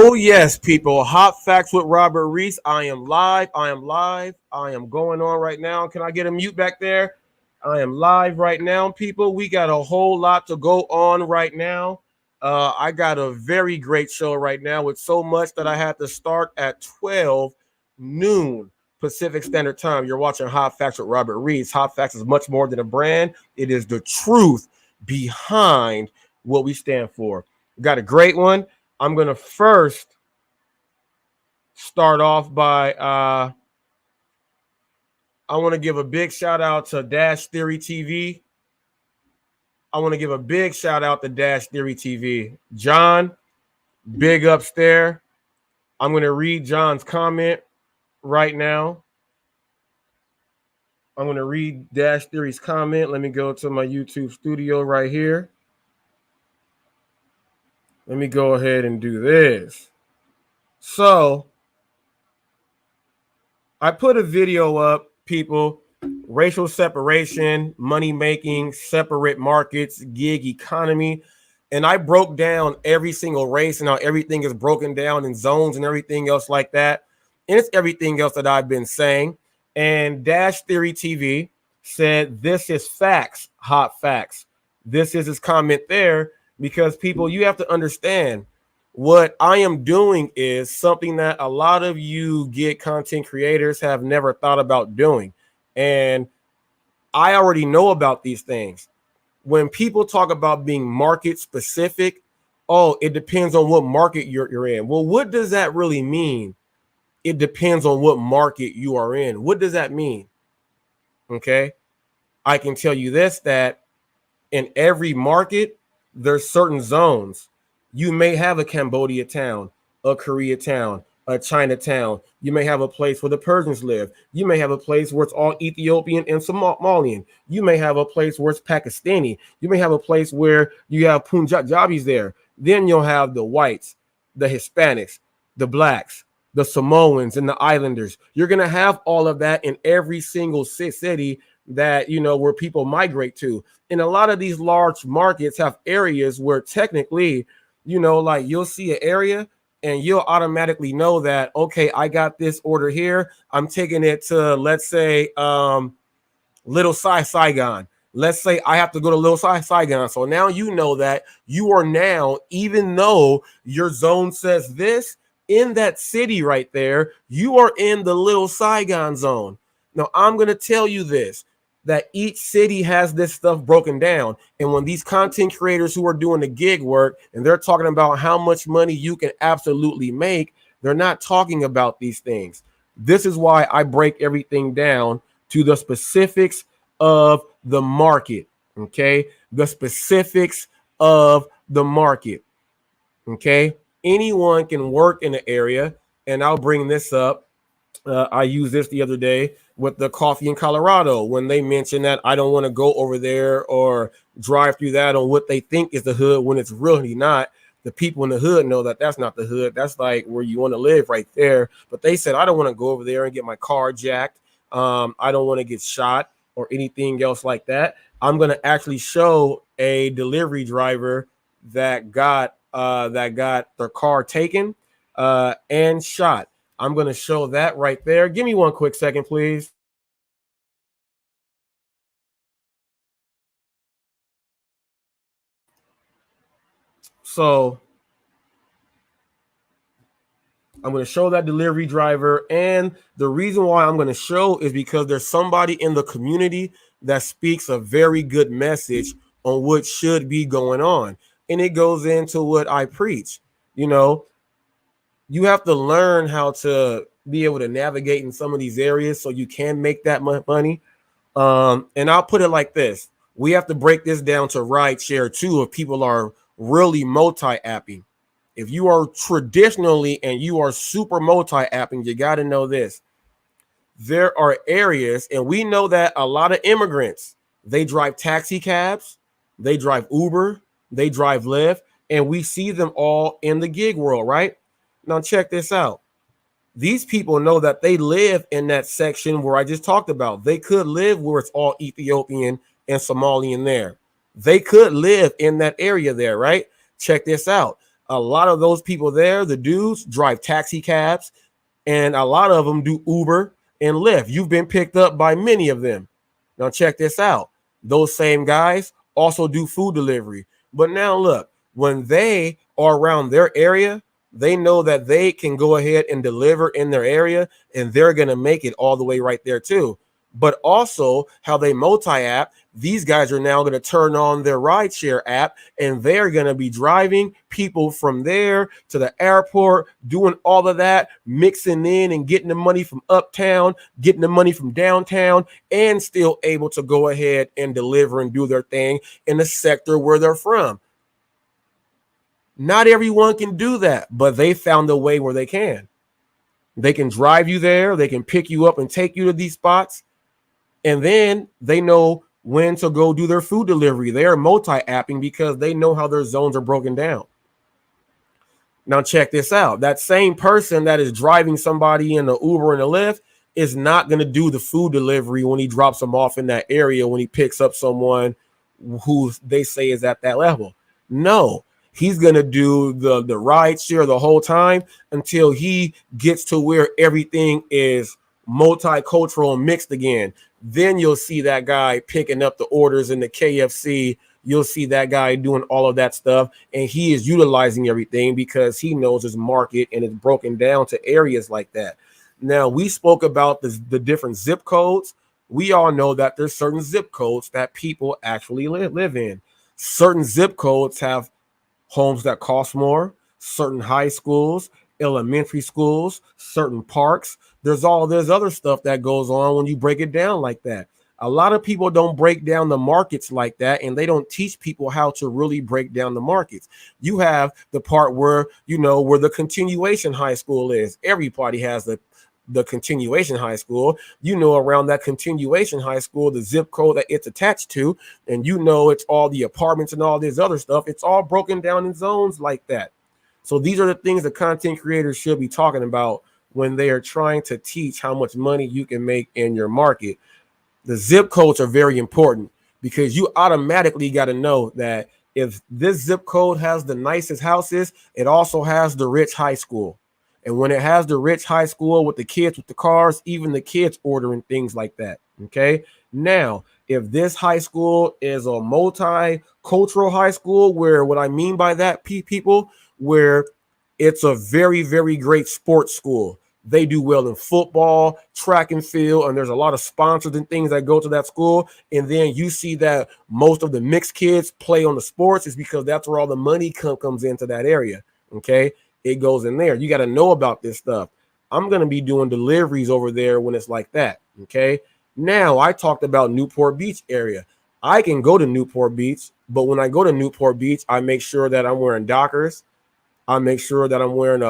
Oh, yes, people. Hot Facts with Robert Reese. I am live. I am live. I am going on right now. Can I get a mute back there? I am live right now, people. We got a whole lot to go on right now. I got a very great show right now with so much that I had to start at 12 noon Pacific Standard Time. You're watching Hot Facts with Robert Reese. Hot Facts is much more than a brand. It is the truth behind what we stand for. We got a great one. I'm going to first start off by I want to give a big shout out to Dash Theory TV. I want to give a big shout out to Dash Theory TV. John, big ups there. I'm going to read John's comment right now. I'm going to read Dash Theory's comment. Let me go to my YouTube studio right here. Let me go ahead and do this. So I put a video up, people. Racial separation, money making, separate markets, gig economy. And I broke down every single race and how everything is broken down in zones and everything else like that. And it's everything else that I've been saying. And Dash Theory TV said, "This is facts, hot facts." This is his comment there because, people, you have to understand what I am doing is something that a lot of you gig content creators have never thought about doing. And I already know about these things. When people talk about being market specific, oh, it depends on what market you're in. Well, what does that really mean? It depends on what market you are in. What does that mean? Okay. I can tell you this, that in every market, there's certain zones. You may have a Cambodia town, a Korea town, a Chinatown. You may have a place where the Persians live. You may have a place where it's all Ethiopian and Somalian. You may have a place where it's Pakistani. You may have a place where you have Punjabis there. Then you'll have the whites, the Hispanics, the blacks, the Samoans, and the islanders. You're going to have all of that in every single city that, where people migrate to. And a lot of these large markets have areas where technically, like you'll see an area and you'll automatically know that, okay, I got this order here. I'm taking it to, let's say, Little Saigon. Let's say I have to go to Little Saigon. So now you know that you are now, even though your zone says this, in that city right there, you are in the Little Saigon zone. Now, I'm going to tell you this, that each city has this stuff broken down. And when these content creators who are doing the gig work and they're talking about how much money you can absolutely make, they're not talking about these things. This is why I break everything down to the specifics of the market. Okay. The specifics of the market. Okay. Anyone can work in the area. And I'll bring this up. I used this the other day with the coffee in Colorado when they mentioned that I don't want to go over there or drive through that on what they think is the hood when it's really not. The people in the hood know that that's not the hood. That's like where you want to live right there. But they said, I don't want to go over there and get my car jacked. I don't want to get shot or anything else like that. I'm going to actually show a delivery driver that got their car taken and shot. I'm going to show that right there. Give me one quick second, please. So I'm going to show that delivery driver. And the reason why I'm going to show is because there's somebody in the community that speaks a very good message on what should be going on. And it goes into what I preach. You have to learn how to be able to navigate in some of these areas so you can make that money. And I'll put it like this. We have to break this down to ride share too if people are really multi-apping. If you are traditionally and you are super multi-apping, you got to know this. There are areas, and we know that a lot of immigrants, they drive taxi cabs, they drive Uber, they drive Lyft, and we see them all in the gig world, right? Now check this out. These people know that they live in that section where I just talked about. They could live where it's all Ethiopian and Somalian there. They could live in that area there, right? Check this out. A lot of those people there, the dudes, drive taxi cabs, and a lot of them do Uber and Lyft. You've been picked up by many of them. Now check this out. Those same guys also do food delivery. But now look, when they are around their area, they know that they can go ahead and deliver in their area, and they're going to make it all the way right there too. But also how they multi-app, these guys are now going to turn on their rideshare app, and they're going to be driving people from there to the airport, doing all of that, mixing in and getting the money from uptown, getting the money from downtown, and still able to go ahead and deliver and do their thing in the sector where they're from. Not everyone can do that, but they found a way where they can. They can drive you there, they can pick you up and take you to these spots, and then they know when to go do their food delivery. They are multi-apping because they know how their zones are broken down. Now check this out. That same person that is driving somebody in the Uber and the Lyft is not going to do the food delivery when he drops them off in that area, when he picks up someone who they say is at that level. No, he's going to do the ride share the whole time until he gets to where everything is multicultural and mixed again. Then you'll see that guy picking up the orders in the KFC. You'll see that guy doing all of that stuff, and he is utilizing everything because he knows his market and it's broken down to areas like that. Now, we spoke about the different zip codes. We all know that there's certain zip codes that people actually live in. Certain zip codes have homes that cost more, certain high schools, elementary schools, certain parks. There's all this other stuff that goes on when you break it down like that. A lot of people don't break down the markets like that, and they don't teach people how to really break down the markets. You have the part where, where the continuation high school is. Everybody has the continuation high school. Around that continuation high school, the zip code that it's attached to, and it's all the apartments and all this other stuff. It's all broken down in zones like that. So these are the things that content creators should be talking about when they are trying to teach how much money you can make in your market. The zip codes are very important because you automatically got to know that if this zip code has the nicest houses, it also has the rich high school. And when it has the rich high school with the kids with the cars, even the kids ordering things like that. Okay. Now, if this high school is a multicultural high school, where what I mean by that, people, where it's a very, very great sports school. They do well in football, track and field, and there's a lot of sponsors and things that go to that school. And then you see that most of the mixed kids play on the sports is because that's where all the money comes into that area. Okay. It goes in there. You got to know about this stuff. I'm going to be doing deliveries over there when it's like that. Okay. Now, I talked about Newport Beach area. I can go to Newport Beach, but when I go to Newport Beach, I make sure that I'm wearing Dockers. I make sure that I'm wearing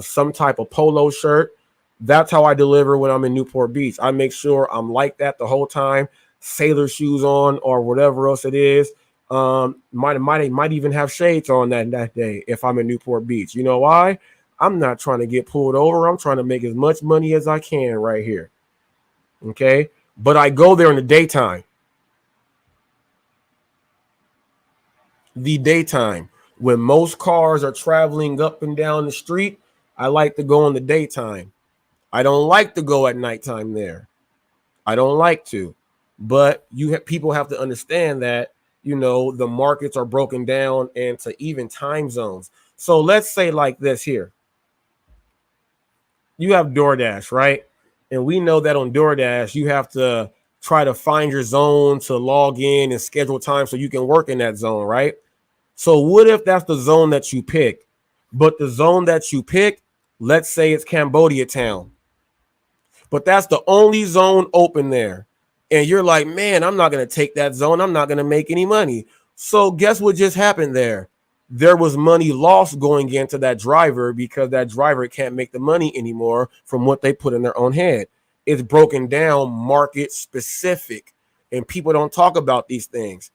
some type of polo shirt. That's how I deliver when I'm in Newport Beach. I make sure I'm like that the whole time. Sailor shoes on or whatever else it is. Might even have shades on that day if I'm in Newport Beach. You know why? I'm not trying to get pulled over. I'm trying to make as much money as I can right here. Okay? But I go there in the daytime. The daytime. When most cars are traveling up and down the street, I like to go in the daytime. I don't like to go at nighttime there. I don't like to. But people have to understand that, the markets are broken down into even time zones. So let's say like this here. You have DoorDash, right? And we know that on DoorDash, you have to try to find your zone to log in and schedule time so you can work in that zone, right? So what if that's the zone that you pick? But the zone that you pick, let's say it's Cambodia Town. But that's the only zone open there. And you're like, man, I'm not going to take that zone. I'm not going to make any money. So guess what just happened there? There was money lost going into that driver because that driver can't make the money anymore from what they put in their own head. It's broken down market specific, and people don't talk about these things.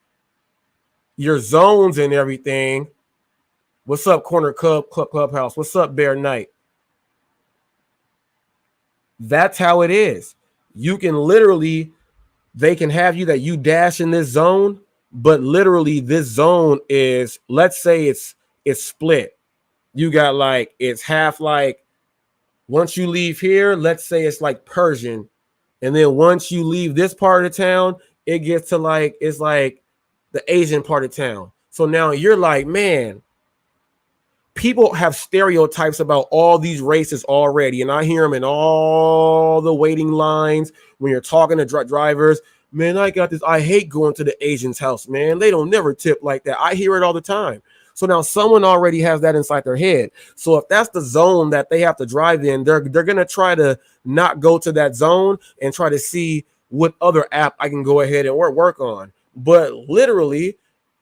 Your zones and everything. What's up, Corner Clubhouse? What's up, Bear Knight? That's how it is. You can literally, they can have you that you dash in this zone, but literally this zone is, let's say it's split. You got like, it's half like, once you leave here, let's say it's like Persian. And then once you leave this part of town, it gets to like, it's like the Asian part of town. So now you're like, man, people have stereotypes about all these races already. And I hear them in all the waiting lines when you're talking to drivers. Man, I got this. I hate going to the Asians' house, man. They don't never tip like that. I hear it all the time. So now someone already has that inside their head. So if that's the zone that they have to drive in, they're gonna try to not go to that zone and try to see what other app I can go ahead and work on. But literally,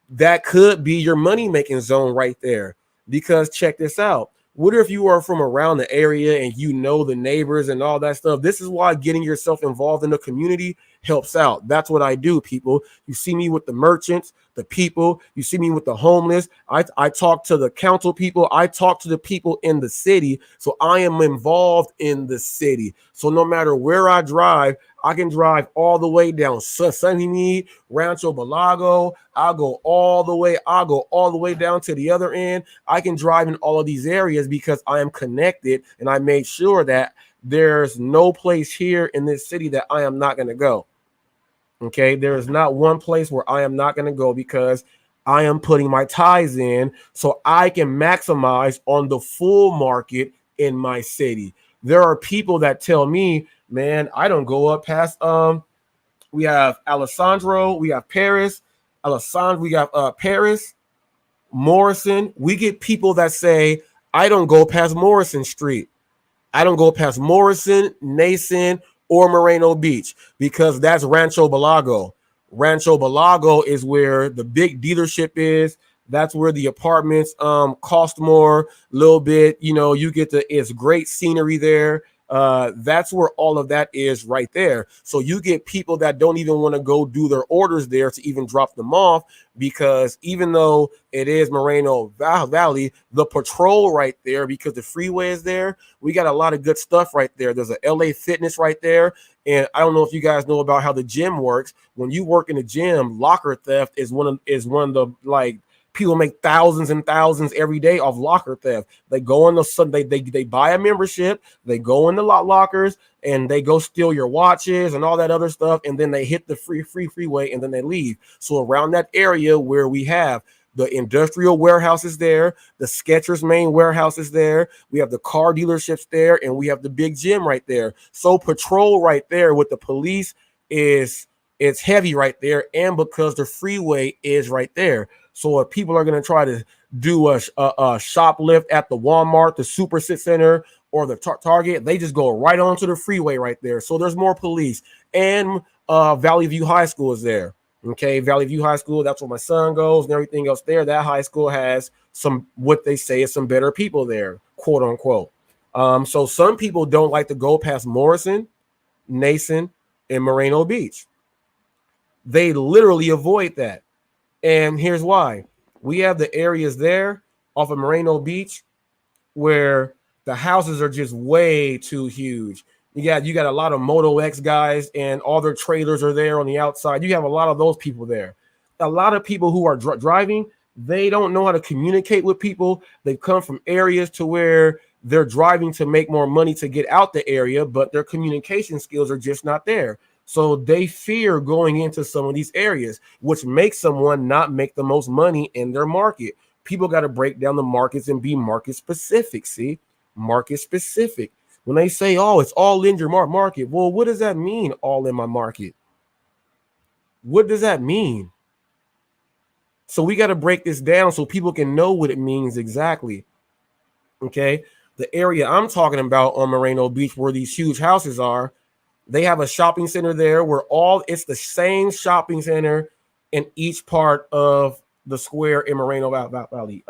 that could be your money making zone right there. Because check this out. What if you are from around the area and you know the neighbors and all that stuff? This is why getting yourself involved in the community helps out. That's what I do, people. You see me with the merchants, the people. You see me with the homeless. I talk to the council people. I talk to the people in the city. So I am involved in the city. So no matter where I drive, I can drive all the way down Sunnymead, Rancho Balago. I'll go all the way down to the other end. I can drive in all of these areas because I am connected, and I made sure that there's no place here in this city that I am not going to go. Okay, there is not one place where I am not going to go because I am putting my ties in so I can maximize on the full market in my city. There are people that tell me, man, I don't go up past we have Alessandro, we have Paris, Alessandro, we have Paris, Morrison. We get people that say, I don't go past Morrison Street. I don't go past Morrison, Nason, or Moreno Beach because that's Rancho Balago. Rancho Balago is where the big dealership is. That's where the apartments cost more, a little bit. You know, you get it's great scenery there. That's where all of that is right there. So you get people that don't even want to go do their orders there to even drop them off because even though it is Moreno Valley, the patrol right there, because the freeway is there, we got a lot of good stuff right there. There's a LA Fitness right there. And I don't know if you guys know about how the gym works. When you work in the gym, locker theft is one of the like people make thousands and thousands every day off locker theft. They go in they buy a membership, they go in the lockers, and they go steal your watches and all that other stuff, and then they hit the freeway and then they leave. So around that area where we have the industrial warehouse is there, the Skechers main warehouse is there, we have the car dealerships there, and we have the big gym right there. So patrol right there with the police it's heavy right there, and because the freeway is right there. So if people are going to try to do a shoplift at the Walmart, the Super Center, or the Target, they just go right onto the freeway right there. So there's more police. And Valley View High School is there. Okay, Valley View High School, that's where my son goes and everything else there. That high school has some, what they say is some better people there, quote unquote. So some people don't like to go past Morrison, Nason, and Moreno Beach. They literally avoid that. And here's why. We have the areas there off of Moreno Beach where the houses are just way too huge. You got a lot of Moto X guys and all their trailers are there on the outside. You have a lot of those people there. A lot of people who are driving, they don't know how to communicate with people. They come from areas to where they're driving to make more money to get out the area, but their communication skills are just not there. So they fear going into some of these areas, which makes someone not make the most money in their market. People got to break down the markets and be market specific. See, market specific. When they say, oh, it's all in your market. Well, what does that mean? All in my market. What does that mean? So we got to break this down so people can know what it means exactly. Okay. The area I'm talking about on Moreno Beach where these huge houses are, they have a shopping center there where it's the same shopping center in each part of the square in Moreno Valley.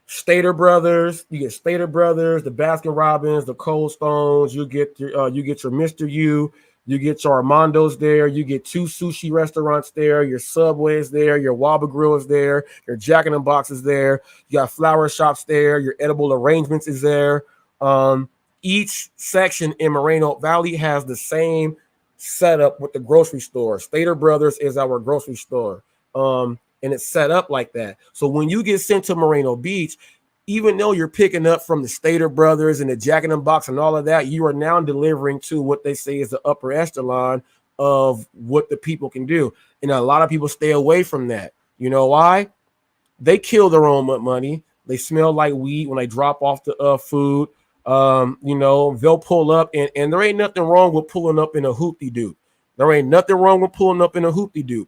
Stater Brothers, you get Stater Brothers, the Baskin Robbins, the Cold Stones. You get your Mr. U, you get your Armando's there. You get 2 sushi restaurants there. Your Subway is there. Your Waba Grill is there. Your Jack in the Box is there. You got flower shops there. Your Edible Arrangements is there. Each section in Moreno Valley has the same setup with the grocery store. Stater Brothers is our grocery store. And it's set up like that. So when you get sent to Moreno Beach, even though you're picking up from the Stater Brothers and the Jack in the Box and all of that, you are now delivering to what they say is the upper echelon of what the people can do. And a lot of people stay away from that. You know why? They kill their own money. They smell like weed when they drop off the food. They'll pull up, and there ain't nothing wrong with pulling up in a hoopty-doo. There ain't nothing wrong with pulling up in a hoopty-doo.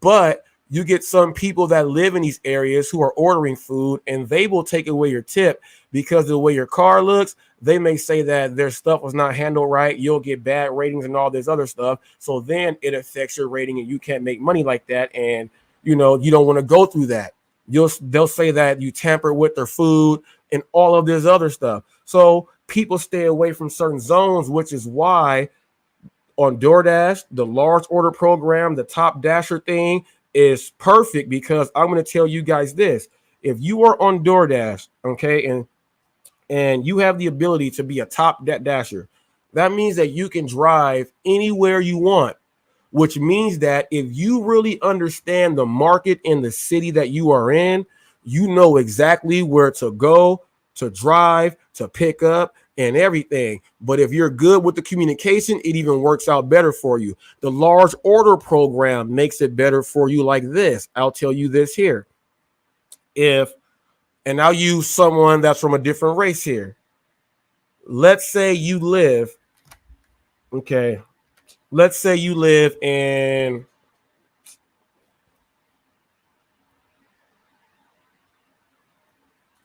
But you get some people that live in these areas who are ordering food, and they will take away your tip because of the way your car looks. They may say that their stuff was not handled right. You'll get bad ratings and all this other stuff. So then it affects your rating, and you can't make money like that. And you don't want to go through that. They'll say that you tampered with their food and all of this other stuff. So people stay away from certain zones, which is why on DoorDash, the large order program, the top dasher thing is perfect, because I'm going to tell you guys this. If you are on DoorDash, okay, and you have the ability to be a top dasher, that means that you can drive anywhere you want, which means that if you really understand the market in the city that you are in, you know exactly where to go, to drive, to pick up, and everything. But if you're good with the communication, it even works out better for you. The large order program makes it better for you like this. I'll tell you this here. And I'll use someone that's from a different race here. Let's say you live in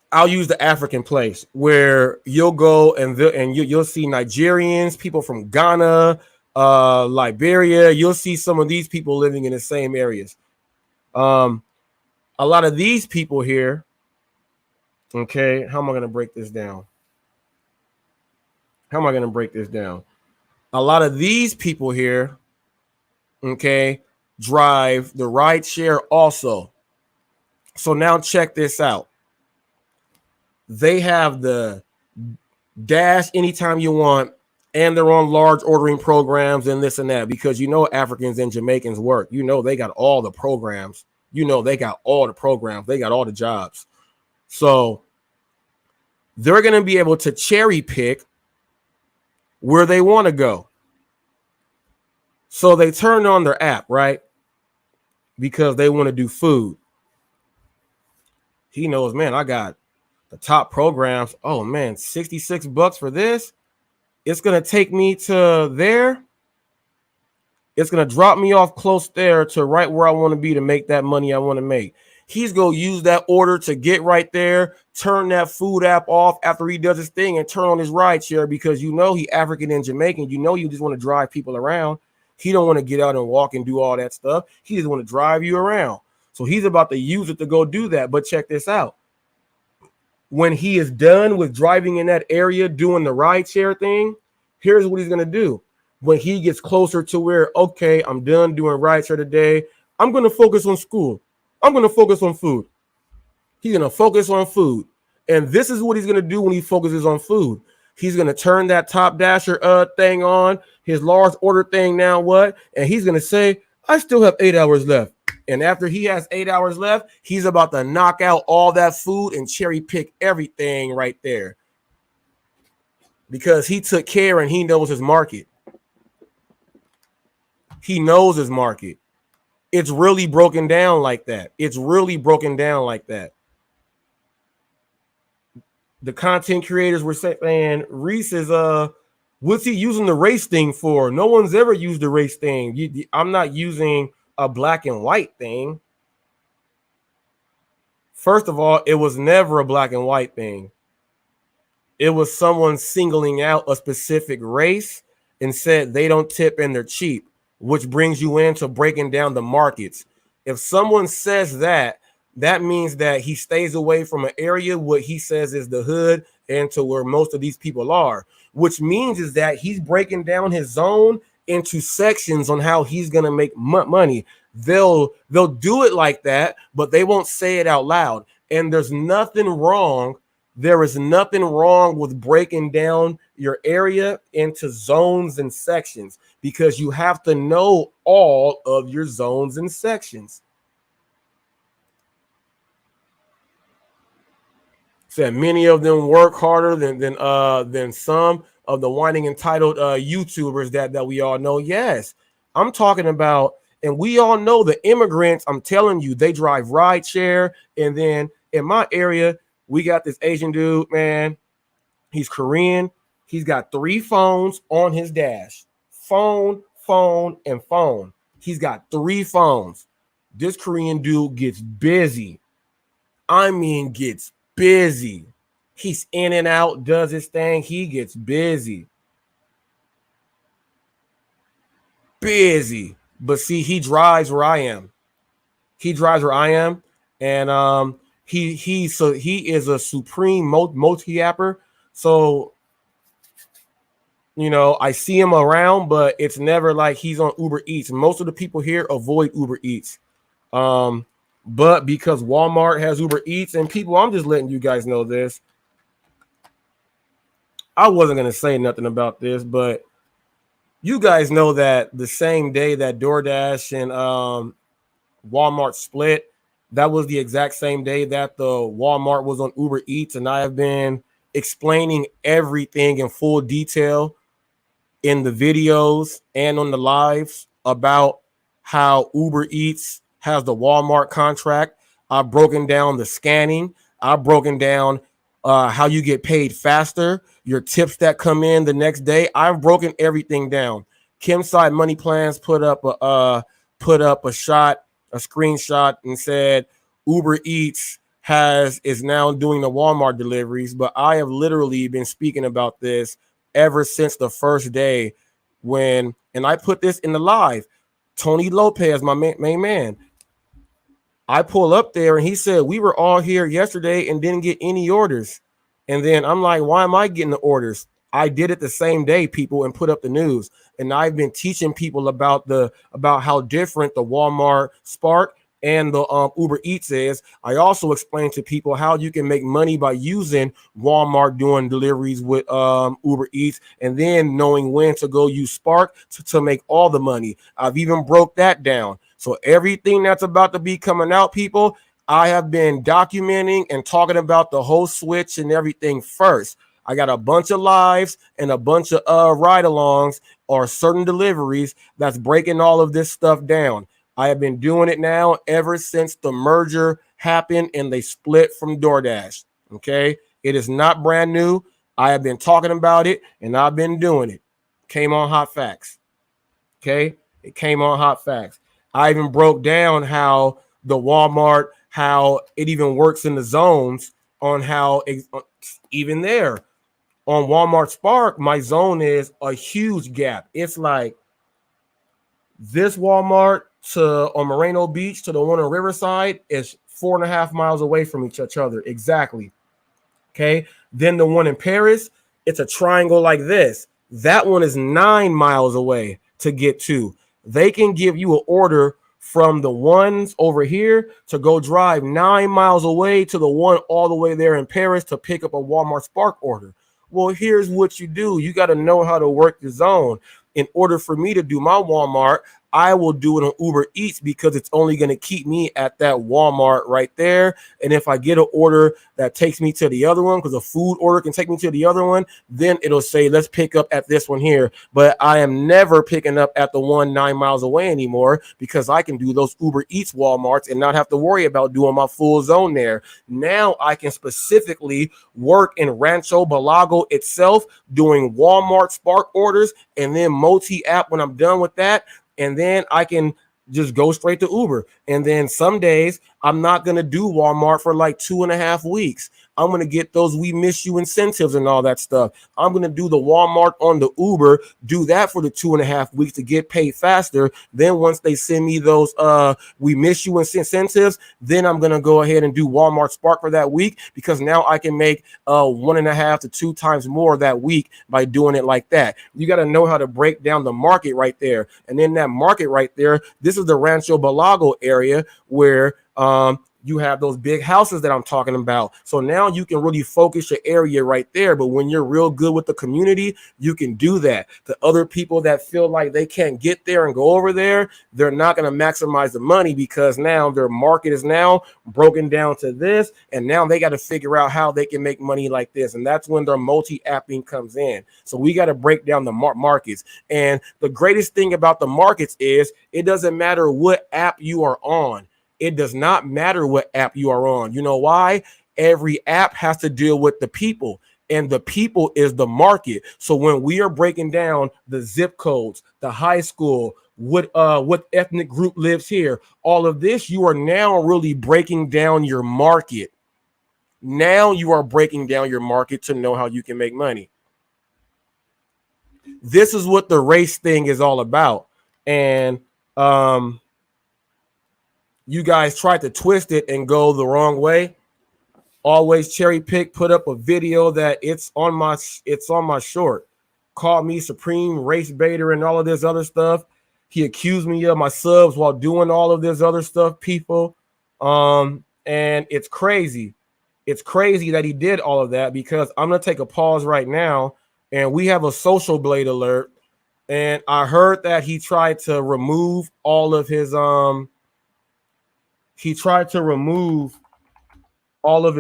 I'll use the African place where you'll go and you'll see Nigerians, people from Ghana, Liberia. You'll see some of these people living in the same areas. A lot of these people here. Okay, how am I going to break this down? A lot of these people here, okay, drive the ride share also. So now check this out. They have the dash anytime you want, and they're on large ordering programs and this and that, because Africans and Jamaicans work. They got all the programs. They got all the jobs. So they're going to be able to cherry pick where they want to go. So they turn on their app, right? Because they want to do food. He knows, man, I got the top programs. Oh man, $66 for this. It's going to take me to there. It's going to drop me off close there to right where I want to be to make that money I want to make. He's going to use that order to get right there, turn that food app off after he does his thing, and turn on his ride share, because he African and Jamaican. You just want to drive people around. He don't want to get out and walk and do all that stuff. He just want to drive you around. So he's about to use it to go do that. But check this out. When he is done with driving in that area doing the ride share thing, here's what he's going to do. When he gets closer to where, okay, I'm done doing ride share today, I'm going to focus on school. I'm going to focus on food. He's going to focus on food. And this is what he's going to do when he focuses on food. He's going to turn that top dasher thing on, his large order thing now what? And he's going to say, I still have 8 hours left. And after he has 8 hours left, he's about to knock out all that food and cherry pick everything right there, because he took care and he knows his market. He knows his market. It's really broken down like that. The content creators were saying, Reese is, what's he using the race thing for? No one's ever used the race thing. I'm not using a black and white thing. First of all, it was never a black and white thing. It was someone singling out a specific race and said they don't tip and they're cheap, which brings you into breaking down the markets. If someone says that, that means that he stays away from an area what he says is the hood and to where most of these people are, which means is that he's breaking down his zone into sections on how he's going to make money. They'll do it like that, but they won't say it out loud. And there's nothing wrong. There is nothing wrong with breaking down your area into zones and sections, because you have to know all of your zones and sections. Said many of them work harder than some of the whining entitled YouTubers that we all know. Yes, I'm talking about, and we all know the immigrants. I'm telling you, they drive ride share, and then in my area, we got this Asian dude, man. He's Korean. He's got 3 phones on his dash. Phone, phone, and phone. He's got 3 phones. This Korean dude gets busy. I mean, gets busy. He's in and out, does his thing. He gets busy. Busy. But see, he drives where I am. He drives where I am. And he is a supreme multi-yapper. So I see him around, but it's never like he's on Uber Eats. Most of the people here avoid Uber Eats. But because Walmart has Uber Eats, and people, I'm just letting you guys know this. I wasn't going to say nothing about this, but you guys know that the same day that DoorDash and Walmart split, that was the exact same day that the Walmart was on Uber Eats, and I have been explaining everything in full detail in the videos and on the lives about how Uber Eats has the Walmart contract. I've broken down the scanning. I've broken down how you get paid faster, your tips that come in the next day. I've broken everything down. Kimside Money Plans put up a screenshot, and said Uber Eats is now doing the Walmart deliveries. But I have literally been speaking about this ever since the first day and I put this in the live. Tony Lopez, my main man, I pull up there and he said, we were all here yesterday and didn't get any orders. And then I'm like, why am I getting the orders? I did it the same day, people, and put up the news. And I've been teaching people about how different the Walmart Spark and the Uber Eats is. I also explained to people how you can make money by using Walmart doing deliveries with Uber Eats, and then knowing when to go use Spark to make all the money. I've even broke that down. So everything that's about to be coming out, people, I have been documenting and talking about the whole switch and everything first. I got a bunch of lives and a bunch of ride-alongs or certain deliveries that's breaking all of this stuff down. I have been doing it now ever since the merger happened and they split from DoorDash. Okay, it is not brand new. I have been talking about it and I've been doing it. Came on Hot Facts. Okay, it came on Hot Facts. I even broke down how the Walmart, how it even works in the zones, on how even there on Walmart Spark, my zone is a huge gap. It's like this Walmart on Moreno Beach to the one on Riverside is 4.5 miles away from each other. Exactly. Okay. Then the one in Paris, it's a triangle like this. That one is 9 miles away to get to. They can give you an order from the ones over here to go drive 9 miles away to the one all the way there in Paris to pick up a Walmart Spark order. Well, here's what you do. You got to know how to work the zone. In order for me to do my Walmart, I will do it on Uber Eats because it's only going to keep me at that Walmart right there. And if I get an order that takes me to the other one, because a food order can take me to the other one, then it'll say, let's pick up at this one here. But I am never picking up at the one 9 miles away anymore because I can do those Uber Eats Walmarts and not have to worry about doing my full zone there. Now I can specifically work in Rancho Balago itself doing Walmart Spark orders and then multi-app when I'm done with that. And then I can just go straight to Uber. And then some days I'm not going to do Walmart for like 2.5 weeks. I'm going to get those We Miss You incentives and all that stuff. I'm going to do the Walmart on the Uber, do that for the 2.5 weeks to get paid faster. Then once they send me those We Miss You incentives, then I'm going to go ahead and do Walmart Spark for that week because now I can make 1.5 to 2 times more that week by doing it like that. You got to know how to break down the market right there. And in that market right there, this is the Rancho Balago area where You have those big houses that I'm talking about. So now you can really focus your area right there. But when you're real good with the community, you can do that. The other people that feel like they can't get there and go over there, they're not going to maximize the money because now their market is now broken down to this. And now they got to figure out how they can make money like this. And that's when their multi-apping comes in. So we got to break down the markets. And the greatest thing about the markets is it doesn't matter what app you are on. It does not matter what app you are on. You know why? Every app has to deal with the people, and the people is the market. So when we are breaking down the zip codes, the high school, what ethnic group lives here, all of this, you are now really breaking down your market. Now you are breaking down your market to know how you can make money. This is what the race thing is all about. And you guys tried to twist it and go the wrong way. Always cherry pick, put up a video that it's on my short. Called me supreme race baiter and all of this other stuff. He accused me of my subs while doing all of this other stuff, people. And it's crazy. It's crazy that he did all of that because I'm going to take a pause right now. And we have a social blade alert. And I heard that he tried to remove all of his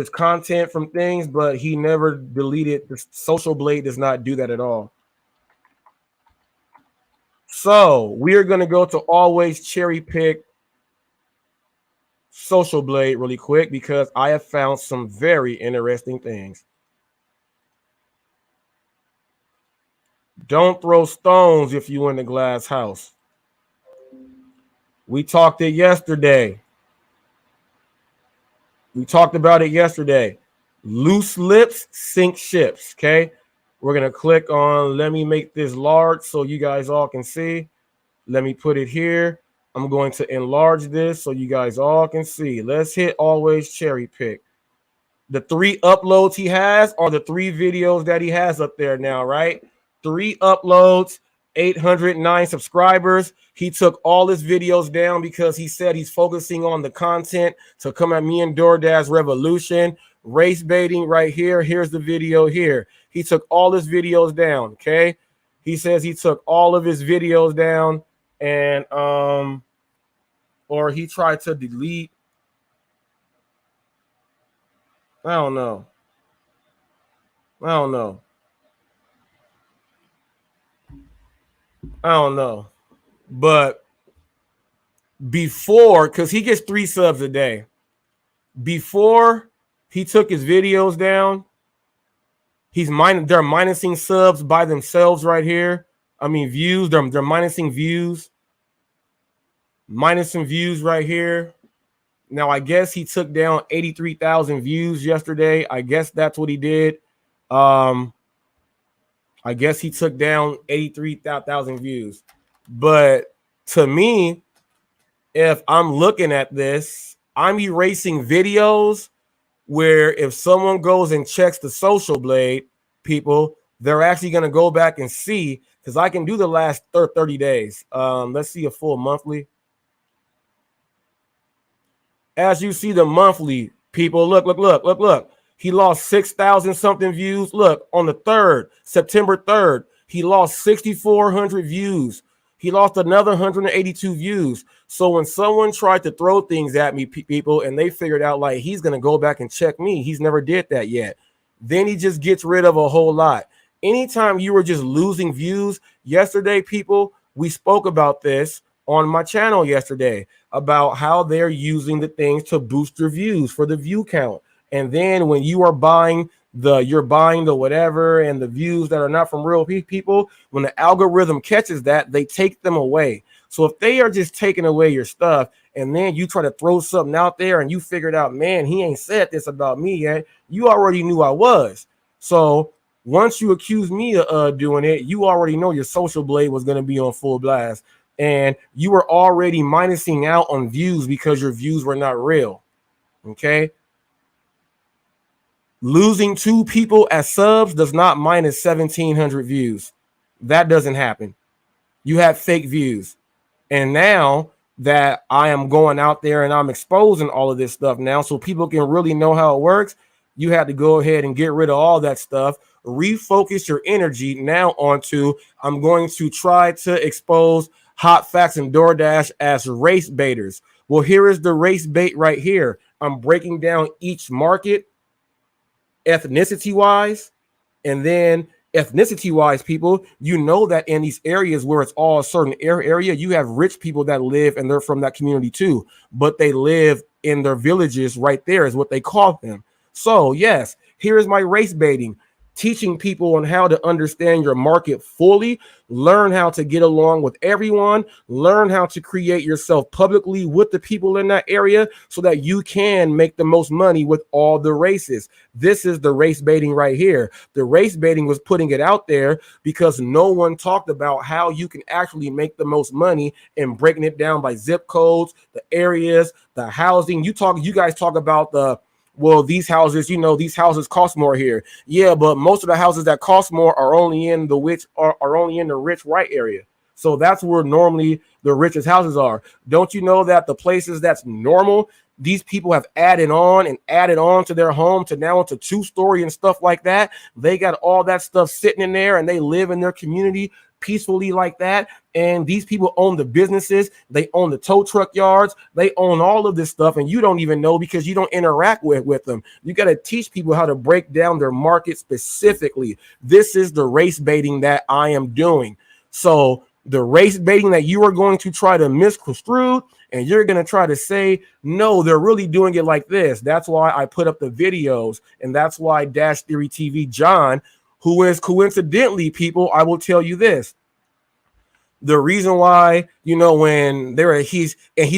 content from things, but he never deleted. The social blade does not do that at all. So we're going to go to always cherry pick social blade really quick because I have found some very interesting things. Don't throw stones if you in the glass house. We talked it yesterday. We talked about it yesterday. Loose lips sink ships, okay? We're going to click on, let me make this large so you guys all can see. Let me put it here. I'm going to enlarge this so you guys all can see. Let's hit always cherry pick. The 3 uploads he has are the 3 videos that he has up there now, right? 3 uploads, 809 subscribers. He took all his videos down because he said he's focusing on the content to come at me and DoorDash revolution. Race baiting right here. Here's the video here. He took all his videos down, okay? He says he took all of his videos down and or he tried to delete. I don't know. But before, because he gets 3 subs a day, before he took his videos down, they're minusing subs by themselves right here. I mean, views, they're minusing views. Minusing views right here. Now, I guess he took down 83,000 views yesterday. I guess that's what he did. I guess he took down 83,000 views. But to me, if I'm looking at this, I'm erasing videos where if someone goes and checks the social blade, people, they're actually going to go back and see, because I can do the last 30 days. Let's see a full monthly. As you see the monthly, people, look. He lost 6,000 something views. Look, on the 3rd, September 3rd, he lost 6,400 views. He lost another 182 views. So when someone tried to throw things at me, people, and they figured out like he's going to go back and check me, he's never did that yet. Then he just gets rid of a whole lot. Anytime you were just losing views, yesterday, people, we spoke about this on my channel yesterday about how they're using the things to boost your views for the view count. And then when you are buying the whatever and the views that are not from real people, when the algorithm catches that, they take them away. So if they are just taking away your stuff and then you try to throw something out there and you figured out, man, he ain't said this about me yet, you already knew I was. So once you accuse me of doing it, you already know your social blade was going to be on full blast. And you were already minusing out on views because your views were not real. Okay. Losing 2 people as subs does not minus 1,700 views. That doesn't happen. You have fake views. And now that I am going out there and I'm exposing all of this stuff now so people can really know how it works. You have to go ahead and get rid of all that stuff. Refocus your energy now onto I'm going to try to expose Hot Facts and DoorDash as race baiters. Well, here is the race bait right here. I'm breaking down each market ethnicity wise, and then ethnicity wise, people, you know that in these areas where it's all a certain area, you have rich people that live and they're from that community too, but they live in their villages right there is what they call them. So yes, here is my race baiting, teaching people on how to understand your market fully, learn how to get along with everyone, learn how to create yourself publicly with the people in that area so that you can make the most money with all the races. This is the race baiting right here. The race baiting was putting it out there because no one talked about how you can actually make the most money and breaking it down by zip codes, the areas, the housing. You guys talk about well, these houses, these houses cost more here. Yeah, but most of the houses that cost more are only in the rich white area. So that's where normally the richest houses are. Don't you know that the places that's normal, these people have added on to their home to now into 2-story and stuff like that. They got all that stuff sitting in there and they live in their community peacefully like that. And these people own the businesses, they own the tow truck yards, they own all of this stuff, and you don't even know because you don't interact with them. You got to teach people how to break down their market specifically. This is the race baiting that I am doing. So the race baiting that you are going to try to misconstrue and you're going to try to say, no, they're really doing it like this. That's why I put up the videos, and that's why Dash Theory TV John, who is coincidentally, people, I will tell you this. The reason why, when he's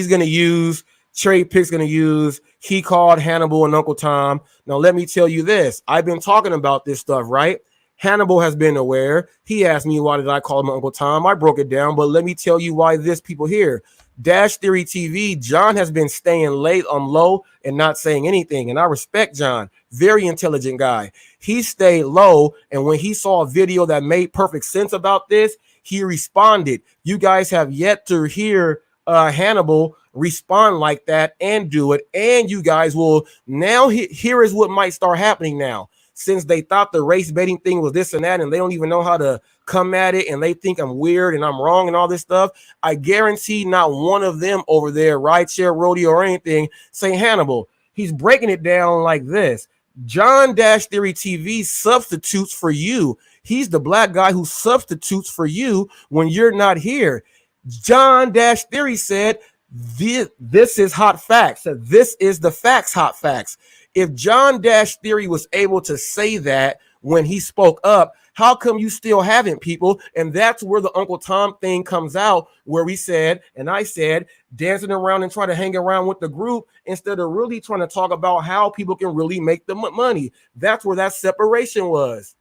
going to use Cherry Pick's going to use, he called Hannibal and Uncle Tom. Now, let me tell you this. I've been talking about this stuff, right? Hannibal has been aware. He asked me, why did I call him Uncle Tom? I broke it down, but let me tell you why this people here. Dash Theory TV, John has been staying late on low and not saying anything. And I respect John. Very intelligent guy. He stayed low. And when he saw a video that made perfect sense about this, he responded. You guys have yet to hear Hannibal respond like that and do it. And you guys will now, here is what might start happening now. Since they thought the race baiting thing was this and that, and they don't even know how to come at it, and they think I'm weird and I'm wrong and all this stuff, I guarantee not one of them over there, rideshare, rodeo, or anything, say Hannibal. He's breaking it down like this. John Dash Theory TV substitutes for you. He's the black guy who substitutes for you when you're not here. John Dash Theory said, this is hot facts. This is the facts, hot facts. If John Dash Theory was able to say that when he spoke up, how come you still haven't, people? And that's where the Uncle Tom thing comes out, where we said, and I said, dancing around and trying to hang around with the group instead of really trying to talk about how people can really make the money. That's where that separation was.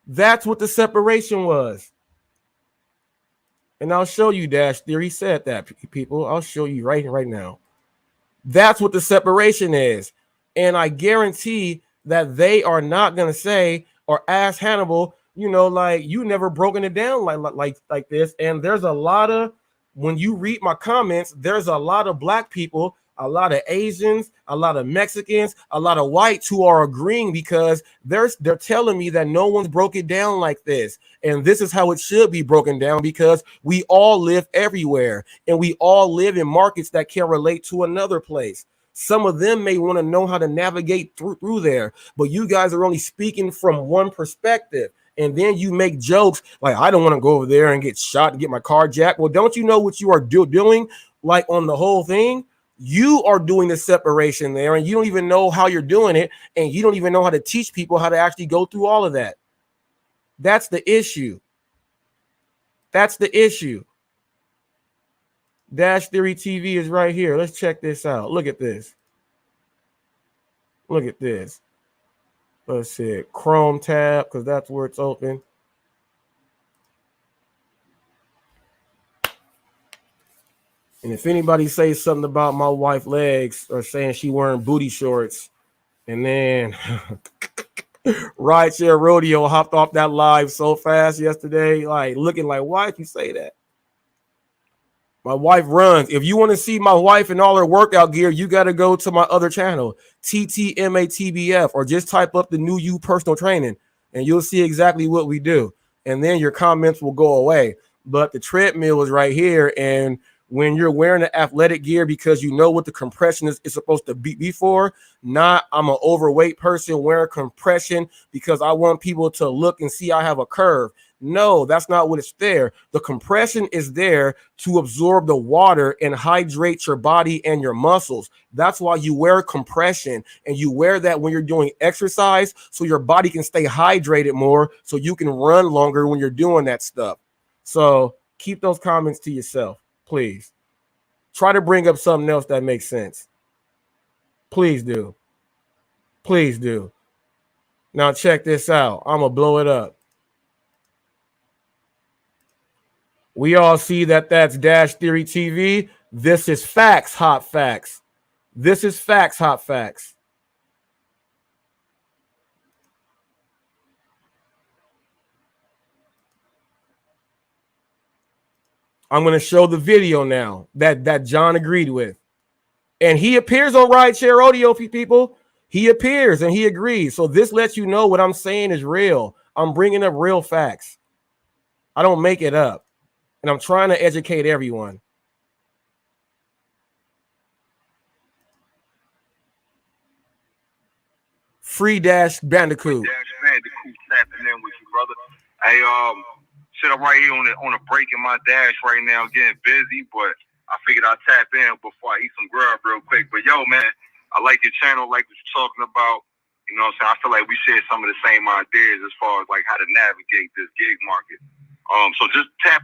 That's what the separation was. And I'll show you Dash Theory said that, people. I'll show you right now. That's what the separation is. And I guarantee that they are not going to say or ask Hannibal, like, you never broken it down like this. And there's a lot of, when you read my comments, there's a lot of black people, a lot of Asians, a lot of Mexicans, a lot of whites who are agreeing because they're telling me that no one's broke it down like this. And this is how it should be broken down because we all live everywhere and we all live in markets that can relate to another place. Some of them may want to know how to navigate through there, but you guys are only speaking from one perspective. And then you make jokes like, I don't want to go over there and get shot and get my car jacked. Well, don't you know what you are doing? Like on the whole thing, you are doing the separation there and you don't even know how you're doing it. And you don't even know how to teach people how to actually go through all of that. That's the issue. That's the issue. Dash Theory TV is right here. Let's check this out. Look at this. Look at this. Let's see. Chrome tab, because that's where it's open. And if anybody says something about my wife's legs or saying she wearing booty shorts, and then Rideshare Rodeo hopped off that live so fast yesterday, like looking like, why'd you say that? My wife runs. If you want to see my wife and all her workout gear, you got to go to my other channel, TTMATBF, or just type up the new you personal training and you'll see exactly what we do. And then your comments will go away. But the treadmill is right here. And when you're wearing the athletic gear because you know what the compression is supposed to be for, not I'm an overweight person wearing compression because I want people to look and see I have a curve. No, that's not what it's there. The compression is there to absorb the water and hydrate your body and your muscles. That's why you wear compression, and you wear that when you're doing exercise so your body can stay hydrated more so you can run longer when you're doing that stuff. So keep those comments to yourself, please. Try to bring up something else that makes sense. Please do. Please do. Now check this out. I'm going to blow it up. We all see that that's Dash Theory TV. This is Facts, Hot Facts. This is Facts, Hot Facts. I'm going to show the video now that John agreed with. And he appears on Rideshare Audio, people. He appears and he agrees. So this lets you know what I'm saying is real. I'm bringing up real facts. I don't make it up. And I'm trying to educate everyone. Free Dash Bandicoot. Dash Bandicoot tapping in with you, brother. Hey, shit, I'm right here on a break in my dash right now, getting busy, but I figured I'd tap in before I eat some grub real quick. But yo, man, I like your channel, like what you're talking about. You know what I'm saying? I feel like we share some of the same ideas as far as like how to navigate this gig market. So just tap.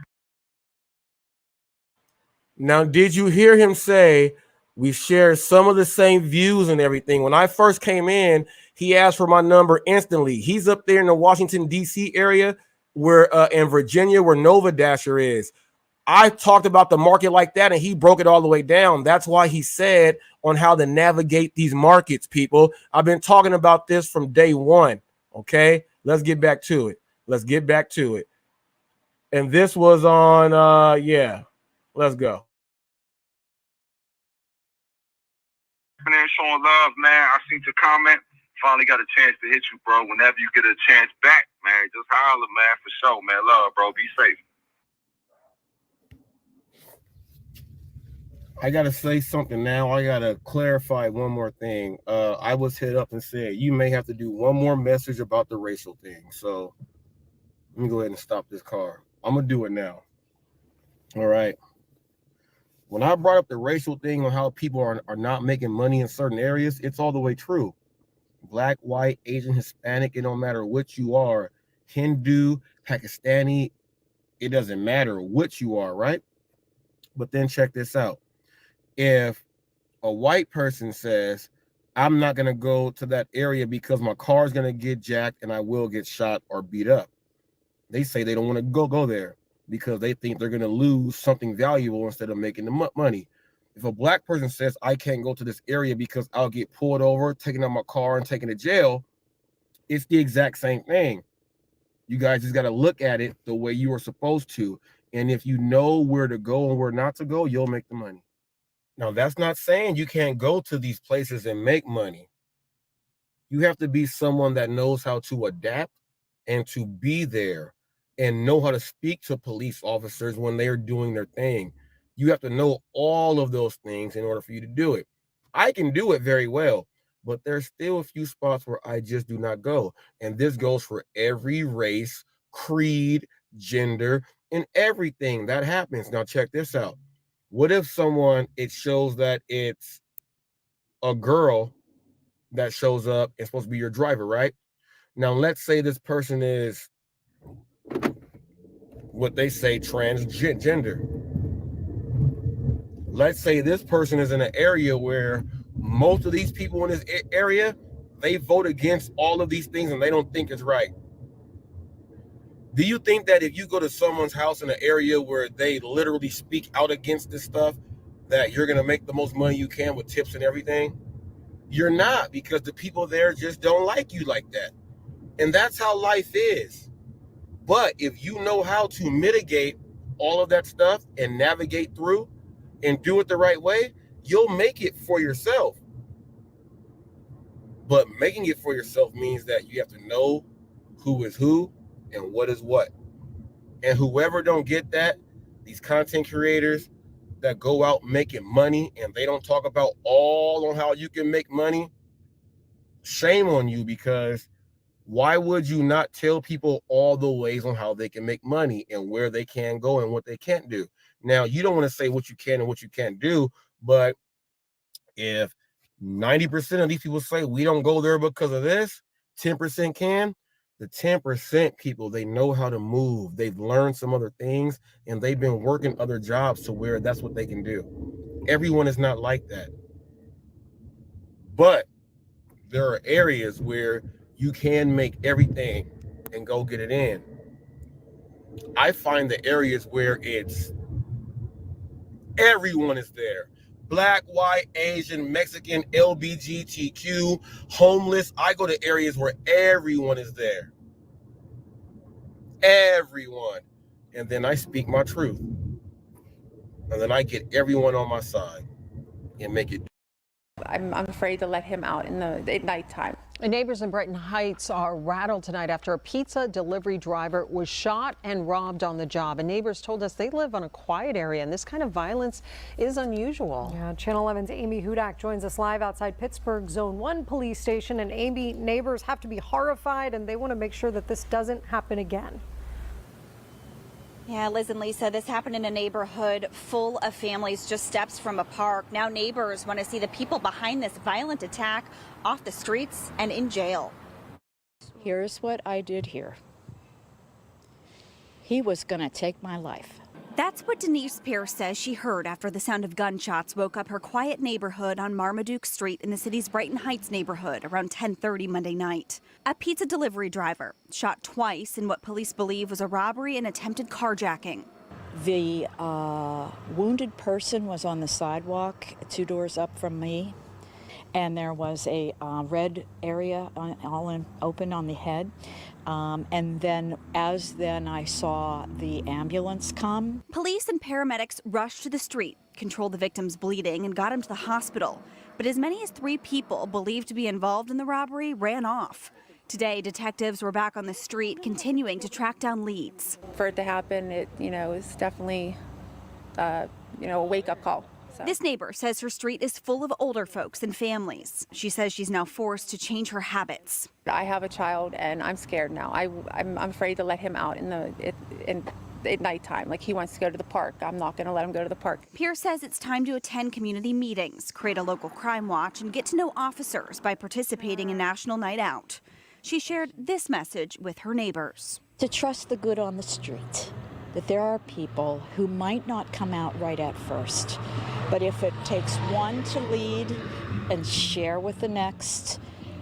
Now, did you hear him say we share some of the same views and everything? When I first came in, he asked for my number instantly. He's up there in the Washington, D.C. area where in Virginia where Nova Dasher is. I talked about the market like that and he broke it all the way down. That's why he said on how to navigate these markets, people. I've been talking about this from day one. Okay, let's get back to it. Let's get back to it. And this was on, let's go. Showing love, man. I seen your comment. Finally got a chance to hit you, bro. Whenever you get a chance back, man, just holler, man, for sure, man. Love, bro. Be safe. I gotta say something now. I gotta clarify one more thing. I was hit up and said you may have to do one more message about the racial thing. So let me go ahead and stop this car. I'm gonna do it now. All right. When I brought up the racial thing on how people are not making money in certain areas, it's all the way true. Black, white, Asian, Hispanic, it don't matter what you are, Hindu, Pakistani, it doesn't matter what you are, right? But then check this out. If a white person says, I'm not going to go to that area because my car is going to get jacked and I will get shot or beat up, they say they don't want to go there because they think they're going to lose something valuable instead of making the money. If a black person says, I can't go to this area because I'll get pulled over, taken out my car and taken to jail, it's the exact same thing. You guys just got to look at it the way you are supposed to. And if you know where to go and where not to go, you'll make the money. Now, that's not saying you can't go to these places and make money. You have to be someone that knows how to adapt and to be there and know how to speak to police officers when they're doing their thing. You have to know all of those things in order for you to do it. I can do it very well, but there's still a few spots where I just do not go. And this goes for every race, creed, gender, and everything that happens. Now, check this out. What if someone, it shows that it's a girl that shows up and supposed to be your driver, right? Now, let's say this person is what they say transgender. Let's say this person is in an area where most of these people in this area, they vote against all of these things and they don't think it's right. Do you think that if you go to someone's house in an area where they literally speak out against this stuff, that you're going to make the most money you can with tips and everything? You're not, because the people there just don't like you like that. And that's how life is. But if you know how to mitigate all of that stuff and navigate through, and do it the right way, you'll make it for yourself. But making it for yourself means that you have to know who is who and what is what. And whoever don't get that, these content creators that go out making money and they don't talk about all on how you can make money, shame on you, because why would you not tell people all the ways on how they can make money and where they can go and what they can't do? Now, you don't want to say what you can and what you can't do, but if 90% of these people say we don't go there because of this, 10% can. The 10% people, they know how to move. They've learned some other things and they've been working other jobs to where that's what they can do. Everyone is not like that. But there are areas where you can make everything and go get it in. I find the areas where it's everyone is there. Black, white, Asian, Mexican, LGBTQ, homeless. I go to areas where everyone is there. Everyone. And then I speak my truth. And then I get everyone on my side and make it. I'm afraid to let him out at nighttime. And neighbors in Brighton Heights are rattled tonight after a pizza delivery driver was shot and robbed on the job. And neighbors told us they live on a quiet area and this kind of violence is unusual. Yeah, Channel 11's Amy Hudak joins us live outside Pittsburgh Zone 1 police station. And Amy, neighbors have to be horrified and they want to make sure that this doesn't happen again. Yeah, Liz and Lisa, this happened in a neighborhood full of families just steps from a park. Now neighbors want to see the people behind this violent attack off the streets and in jail. Here's what I did here. He was going to take my life. That's what Denise Pierce says she heard after the sound of gunshots woke up her quiet neighborhood on Marmaduke Street in the city's Brighton Heights neighborhood around 10:30 Monday night. A pizza delivery driver shot twice in what police believe was a robbery and attempted carjacking. The wounded person was on the sidewalk 2 doors up from me, and there was a red area open on the head. And then I saw the ambulance come. Police and paramedics rushed to the street, controlled the victim's bleeding, and got him to the hospital. But as many as 3 people believed to be involved in the robbery ran off. Today, detectives were back on the street, continuing to track down leads. For it to happen, it is definitely a wake-up call. So. This neighbor says her street is full of older folks and families. She says she's now forced to change her habits. I have a child and I'm scared now. I'm afraid to let him out at nighttime. Like, he wants to go to the park. I'm not going to let him go to the park. Pierce says it's time to attend community meetings, create a local crime watch, and get to know officers by participating in National Night Out. She shared this message with her neighbors. To trust the good on the street. That there are people who might not come out right at first, but if it takes one to lead and share with the next,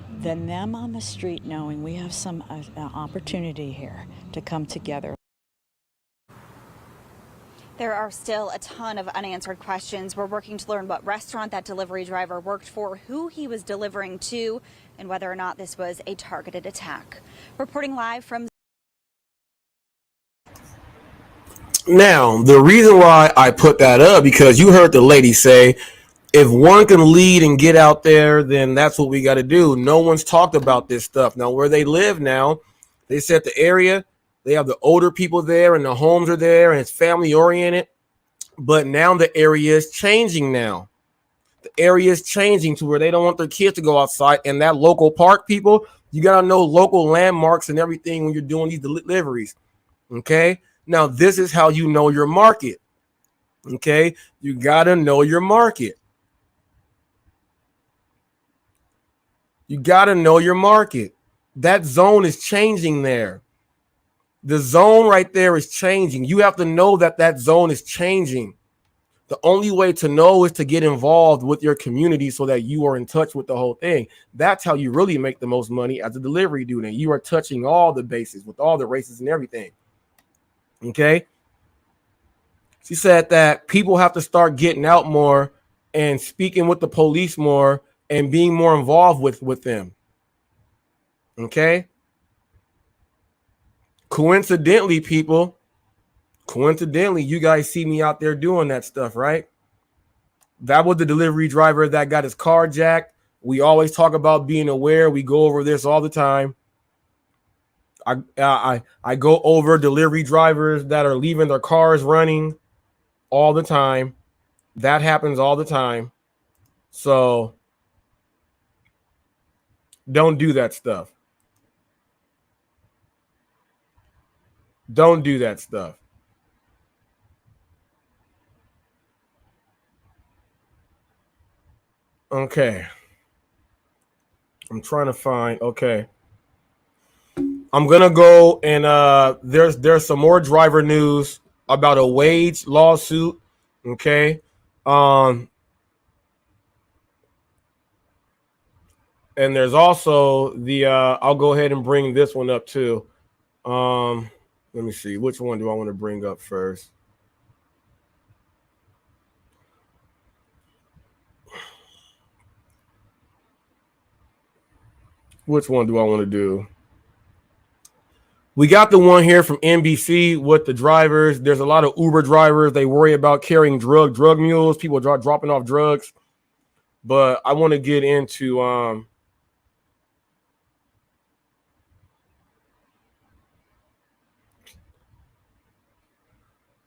then them on the street knowing we have some opportunity here to come together. There are still a ton of unanswered questions. We're working to learn what restaurant that delivery driver worked for, who he was delivering to, and whether or not this was a targeted attack. Reporting live from Now, the reason why I put that up, because you heard the lady say, if one can lead and get out there, then that's what we got to do. No one's talked about this stuff. Now, where they live now, they said the area, they have the older people there and the homes are there and it's family oriented. But now the area is changing now. The area is changing to where they don't want their kids to go outside. And that local park, people, you got to know local landmarks and everything when you're doing these deliveries. Okay? Now, this is how you know your market. Okay? You got to know your market. You got to know your market. That zone is changing there. The zone right there is changing. You have to know that that zone is changing. The only way to know is to get involved with your community so that you are in touch with the whole thing. That's how you really make the most money as a delivery dude. And you are touching all the bases with all the races and everything. Okay. She said that people have to start getting out more and speaking with the police more and being more involved with them. Okay. Coincidentally, people, you guys see me out there doing that stuff, right? That was the delivery driver that got his car jacked. We always talk about being aware. We go over this all the time. I go over delivery drivers that are leaving their cars running all the time. That happens all the time. So don't do that stuff. Don't do that stuff. Okay. I'm trying to find. Okay. I'm gonna go and there's some more driver news about a wage lawsuit. Okay. And there's also the I'll go ahead and bring this one up too. Let me see, which one do I want to bring up first? Which one do I want to do? We got the one here from NBC with the drivers. There's a lot of Uber drivers. They worry about carrying drug mules, people dropping off drugs. But I want to get into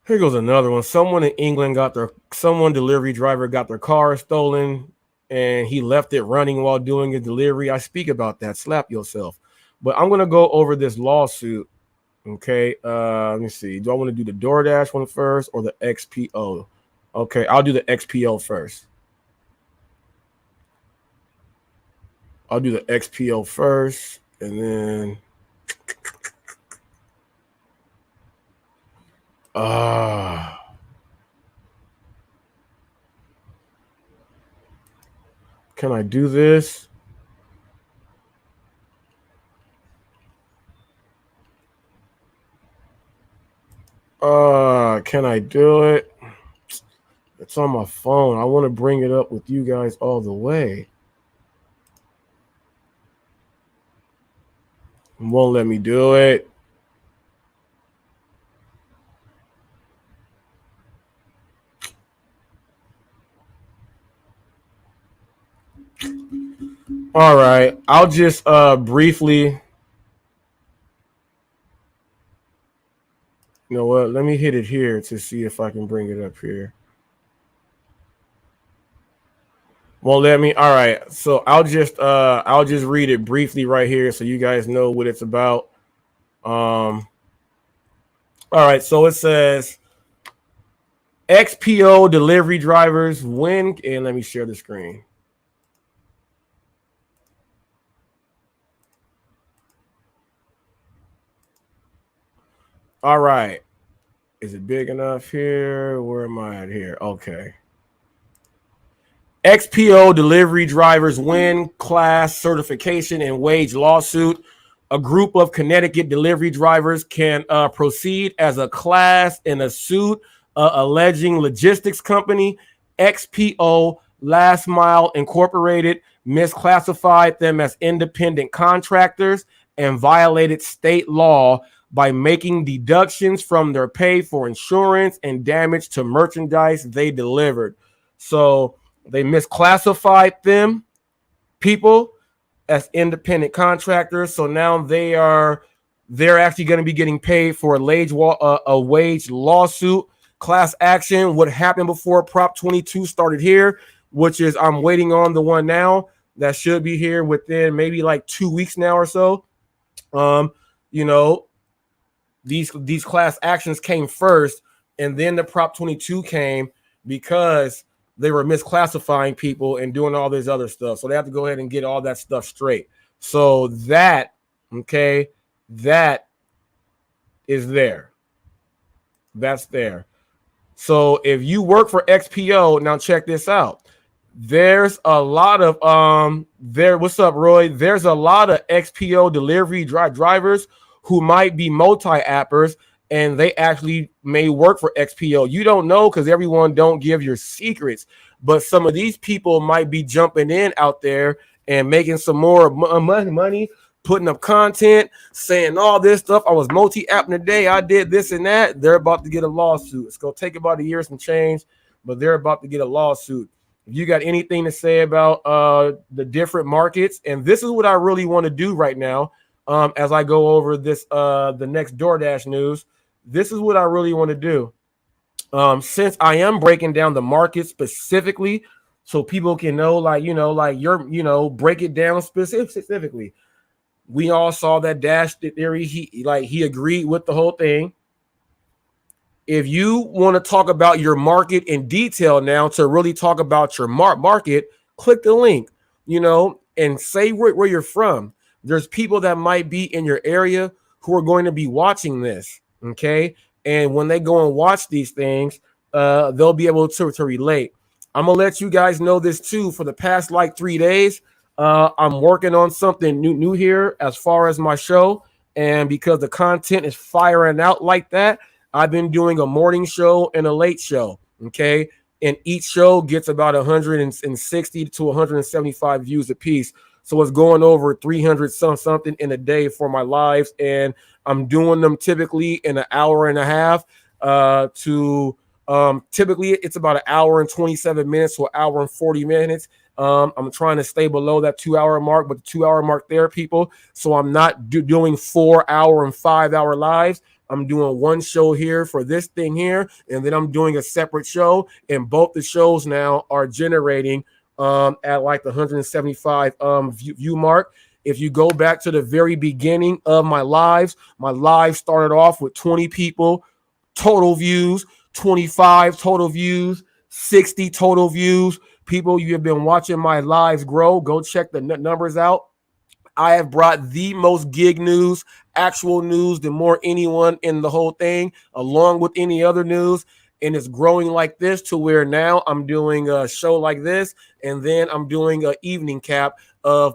here goes another one. Someone in England delivery driver got their car stolen and he left it running while doing a delivery. I speak about that. Slap yourself. But I'm going to go over this lawsuit. Okay. Let me see. Do I want to do the DoorDash one first or the XPO? Okay. I'll do the XPO first. I'll do the XPO first and then can I do this? Can I do it? It's on my phone. I want to bring it up with you guys all the way. It won't let me do it. All right. I'll just briefly. You know what? Let me hit it here to see if I can bring it up here. Won't let me. All right. So I'll just read it briefly right here so you guys know what it's about. All right. So it says XPO delivery drivers win. And let me share the screen. All right. Is it big enough here? Where am I at here? Okay. XPO delivery drivers win class certification and wage lawsuit. A group of Connecticut delivery drivers can proceed as a class in a suit alleging logistics company XPO Last Mile Incorporated misclassified them as independent contractors and violated state law by making deductions from their pay for insurance and damage to merchandise they delivered. So they misclassified them, people, as independent contractors. So now they're actually going to be getting paid for a wage lawsuit, class action. What happened before Prop 22 started here, which is I'm waiting on the one now that should be here within maybe like 2 weeks now or so. You know, these class actions came first, and then the Prop 22 came because they were misclassifying people and doing all this other stuff. So they have to go ahead and get all that stuff straight. So that is there. That's there. So if you work for XPO, now check this out. There's a lot of what's up, Roy? There's a lot of XPO delivery drivers who might be multi-appers, and they actually may work for XPO. You don't know because everyone don't give your secrets, but some of these people might be jumping in out there and making some more money, putting up content, saying all this stuff. I was multi-apping today. I did this and that. They're about to get a lawsuit. It's going to take about a year some change, but they're about to get a lawsuit. If you got anything to say about the different markets, and this is what I really want to do right now, as I go over this the next DoorDash news. This is what I really want to do. Since I am breaking down the market specifically, so people can know, like, break it down specifically. We all saw that Dash theory. He agreed with the whole thing. If you want to talk about your market in detail now, to really talk about your market, click the link, and say where you're from. There's people that might be in your area who are going to be watching this. Okay. And when they go and watch these things, they'll be able to relate. I'm going to let you guys know this too. For the past like 3 days, I'm working on something new here as far as my show. And because the content is firing out like that, I've been doing a morning show and a late show. Okay. And each show gets about 160 to 175 views a piece. So it's going over 300 something in a day for my lives. And I'm doing them typically in an hour and a half typically it's about an hour and 27 minutes to an hour and 40 minutes. I'm trying to stay below that 2 hour mark, but the 2 hour mark there, people. So I'm not doing 4 hour and 5 hour lives. I'm doing one show here for this thing here, and then I'm doing a separate show, and both the shows now are generating at like the 175 view mark. If you go back to the very beginning of my lives started off with 20 people total views, 25 total views, 60 total views. People, you have been watching my lives grow. Go check the numbers out. I have brought the most gig news, actual news, than more anyone in the whole thing, along with any other news. And it's growing like this to where now I'm doing a show like this, and then I'm doing an evening cap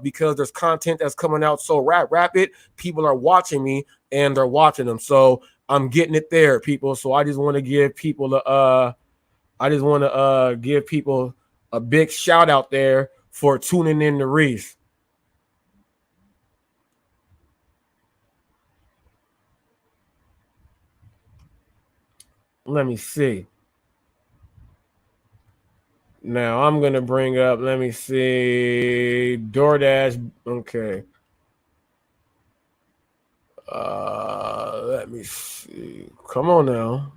because there's content that's coming out so rapid. People are watching me and they're watching them. So I'm getting it there, people. So I just want to give people a big shout out there for tuning in to Reese. Let me see. Now I'm going to bring up, let me see, DoorDash. Okay. Let me see. Come on now.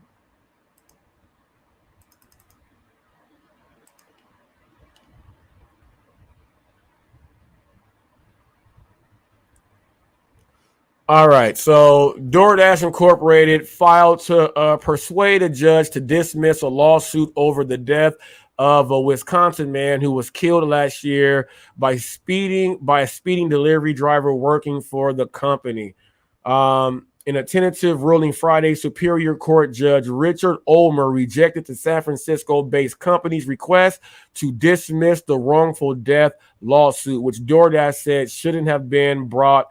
All right, so DoorDash Incorporated filed to persuade a judge to dismiss a lawsuit over the death of a Wisconsin man who was killed last year by a speeding delivery driver working for the company. In a tentative ruling Friday, Superior Court Judge Richard Ulmer rejected the San Francisco-based company's request to dismiss the wrongful death lawsuit, which DoorDash said shouldn't have been brought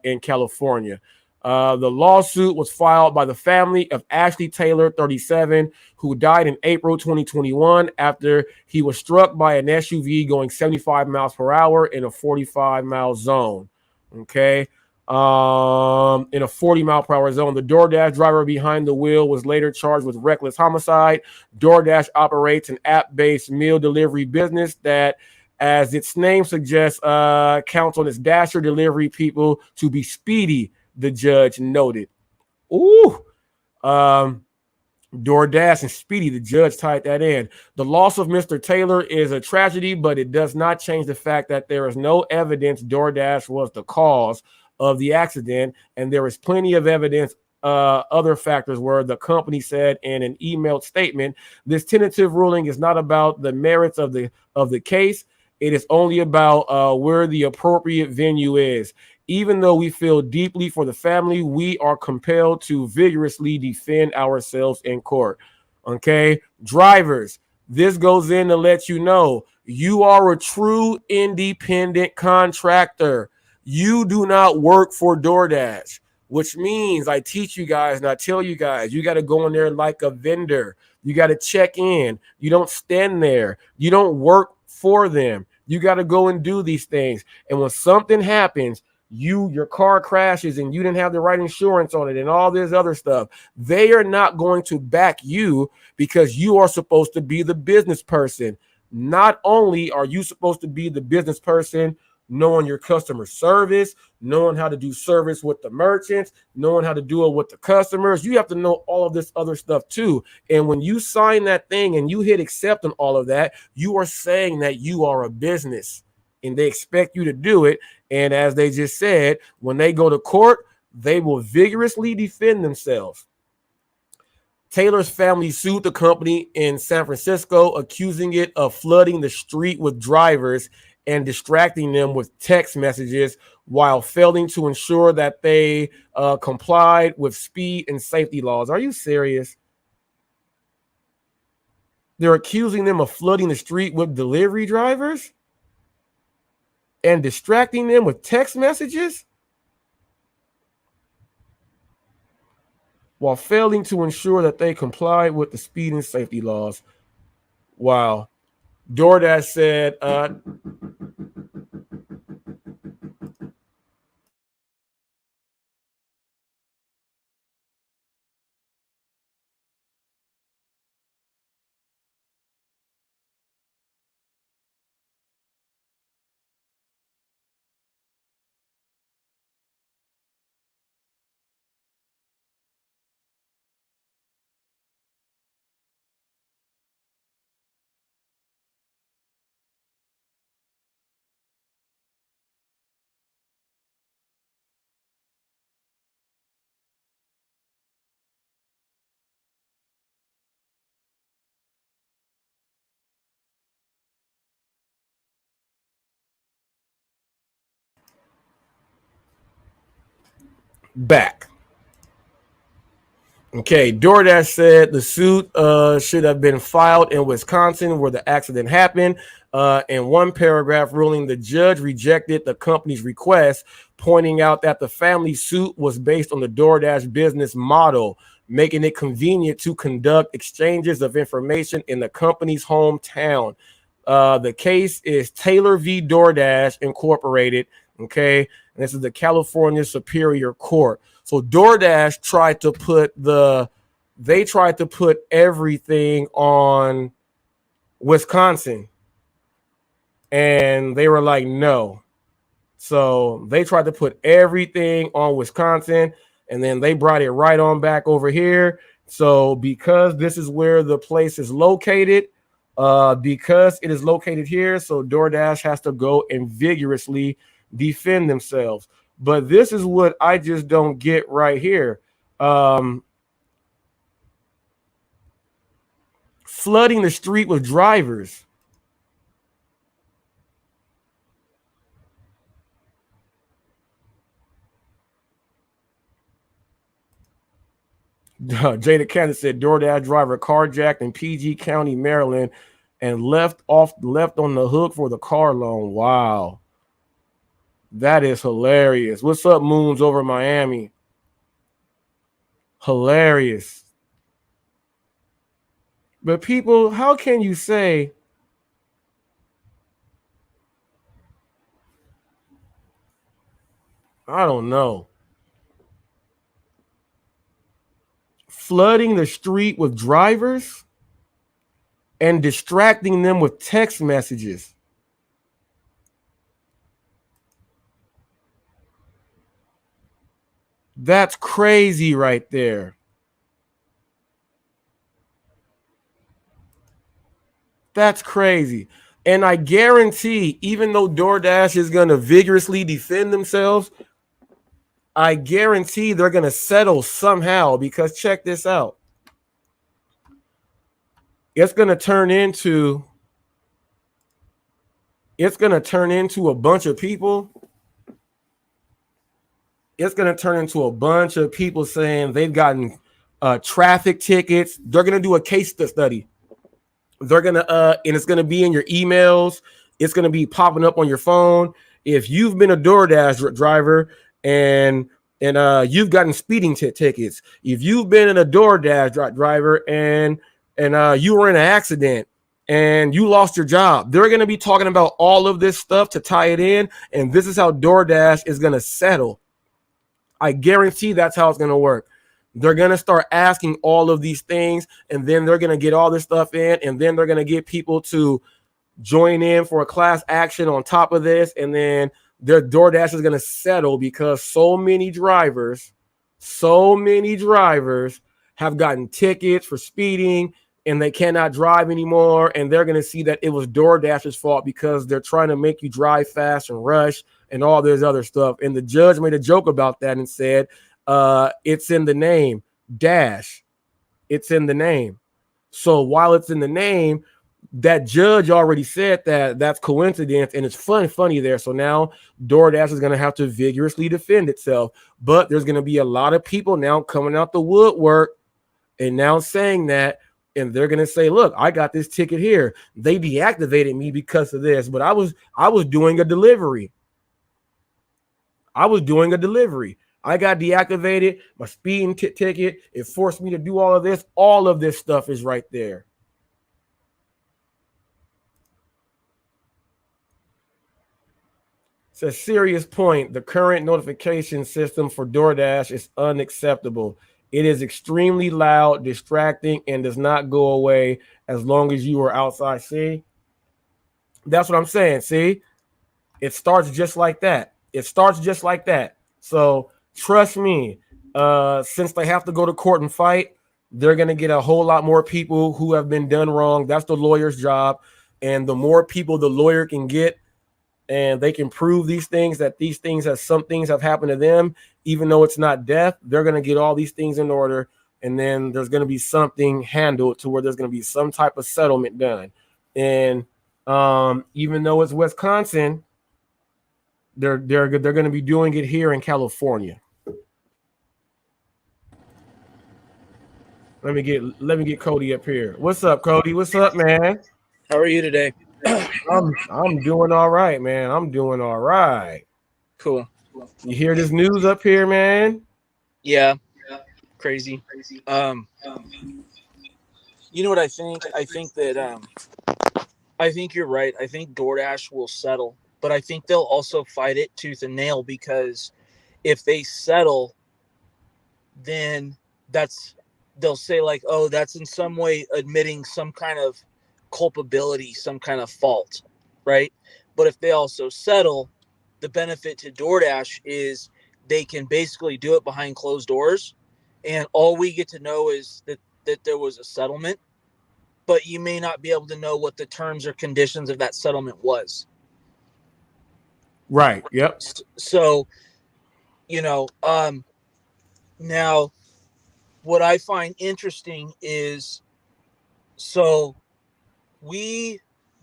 in California. The lawsuit was filed by the family of Ashley Taylor, 37, who died in April 2021 after he was struck by an SUV going 75 miles per hour in a 45-mile zone. Okay. In a 40-mile-per-hour zone. The DoorDash driver behind the wheel was later charged with reckless homicide. DoorDash operates an app-based meal delivery business that, as its name suggests, counts on its Dasher delivery people to be speedy, the judge noted. Ooh. DoorDash and speedy, the judge tied that in. The loss of Mr. Taylor is a tragedy, but it does not change the fact that there is no evidence DoorDash was the cause of the accident, and there is plenty of evidence other factors were, the company said in an emailed statement. This tentative ruling is not about the merits of the case. It is only about where the appropriate venue is. Even though we feel deeply for the family, we are compelled to vigorously defend ourselves in court. Okay, drivers, this goes in to let you know you are a true independent contractor. You do not work for DoorDash, which means I teach you guys and I tell you guys, you got to go in there like a vendor. You got to check in. You don't stand there. You don't work for them. You got to go and do these things. And when something happens, your car crashes and you didn't have the right insurance on it and all this other stuff, they are not going to back you because you are supposed to be the business person. Not only are you supposed to be the business person, knowing your customer service, knowing how to do service with the merchants, knowing how to do it with the customers, you have to know all of this other stuff too. And when you sign that thing and you hit accept on all of that, you are saying that you are a business and they expect you to do it. And as they just said, when they go to court, they will vigorously defend themselves. Taylor's family sued the company in San Francisco, accusing it of flooding the street with drivers and distracting them with text messages while failing to ensure that they complied with speed and safety laws. Are you serious? They're accusing them of flooding the street with delivery drivers and distracting them with text messages while failing to ensure that they complied with the speed and safety laws. Wow. DoorDash said, back. Okay, DoorDash said the suit should have been filed in Wisconsin where the accident happened. In one paragraph ruling, the judge rejected the company's request, pointing out that the family suit was based on the DoorDash business model, making it convenient to conduct exchanges of information in the company's hometown. The case is Taylor v. DoorDash Incorporated. Okay, and this is the California Superior Court. So DoorDash tried to put everything on Wisconsin, and they were like, no. So they tried to put everything on Wisconsin, and then they brought it right on back over here. So because this is where the place is located, because it is located here, so DoorDash has to go and vigorously defend themselves. But this is what I just don't get right here. Flooding the street with drivers. Jada Cannon said DoorDash driver carjacked in PG County, Maryland, and left on the hook for the car loan. Wow. That is hilarious. What's up, Moons over Miami? Hilarious. But people, how can you say I don't know. Flooding the street with drivers and distracting them with text messages. That's crazy right there. That's crazy. And I guarantee, even though DoorDash is going to vigorously defend themselves, I guarantee they're going to settle somehow, because check this out. It's going to turn into a bunch of people. It's going to turn into a bunch of people saying they've gotten traffic tickets. They're going to do a case study. They're going to, and it's going to be in your emails. It's going to be popping up on your phone. If you've been a DoorDash driver and you've gotten speeding tickets, if you've been a DoorDash driver and you were in an accident and you lost your job, they're going to be talking about all of this stuff to tie it in. And this is how DoorDash is going to settle. I guarantee that's how it's going to work. They're going to start asking all of these things, and then they're going to get all this stuff in, and then they're going to get people to join in for a class action on top of this, and then their DoorDash is going to settle because so many drivers have gotten tickets for speeding and they cannot drive anymore. And they're going to see that it was DoorDash's fault because they're trying to make you drive fast and rush and all this other stuff. And the judge made a joke about that and said, it's in the name, Dash. It's in the name. So while it's in the name, that judge already said that that's coincidence, and it's funny there. So now DoorDash is going to have to vigorously defend itself. But there's going to be a lot of people now coming out the woodwork and now saying that, and they're going to say, look, I got this ticket here. They deactivated me because of this, but I was doing a delivery. I got deactivated. My speeding ticket, it forced me to do all of this. All of this stuff is right there. It's a serious point. The current notification system for DoorDash is unacceptable. It is extremely loud, distracting, and does not go away as long as you are outside. See? That's what I'm saying. See? It starts just like that. So trust me, since they have to go to court and fight, they're going to get a whole lot more people who have been done wrong. That's the lawyer's job. And the more people the lawyer can get, and they can prove some things have happened to them, even though it's not death, they're going to get all these things in order. And then there's going to be something handled to where there's going to be some type of settlement done. And even though it's Wisconsin, they're going to be doing it here in California. Let me get Cody up here. What's up, Cody? What's up, man? How are you today? I'm doing all right, man. I'm doing all right. Cool. You hear this news up here, man? Yeah. Crazy. You know what I think? I think that I think you're right. I think DoorDash will settle, but I think they'll also fight it tooth and nail, because if they settle, then they'll say like, oh, that's in some way admitting some kind of culpability, some kind of fault, right? But if they also settle, the benefit to DoorDash is they can basically do it behind closed doors, and all we get to know is that there was a settlement, but you may not be able to know what the terms or conditions of that settlement was. Right. Yep. So, now what I find interesting is, so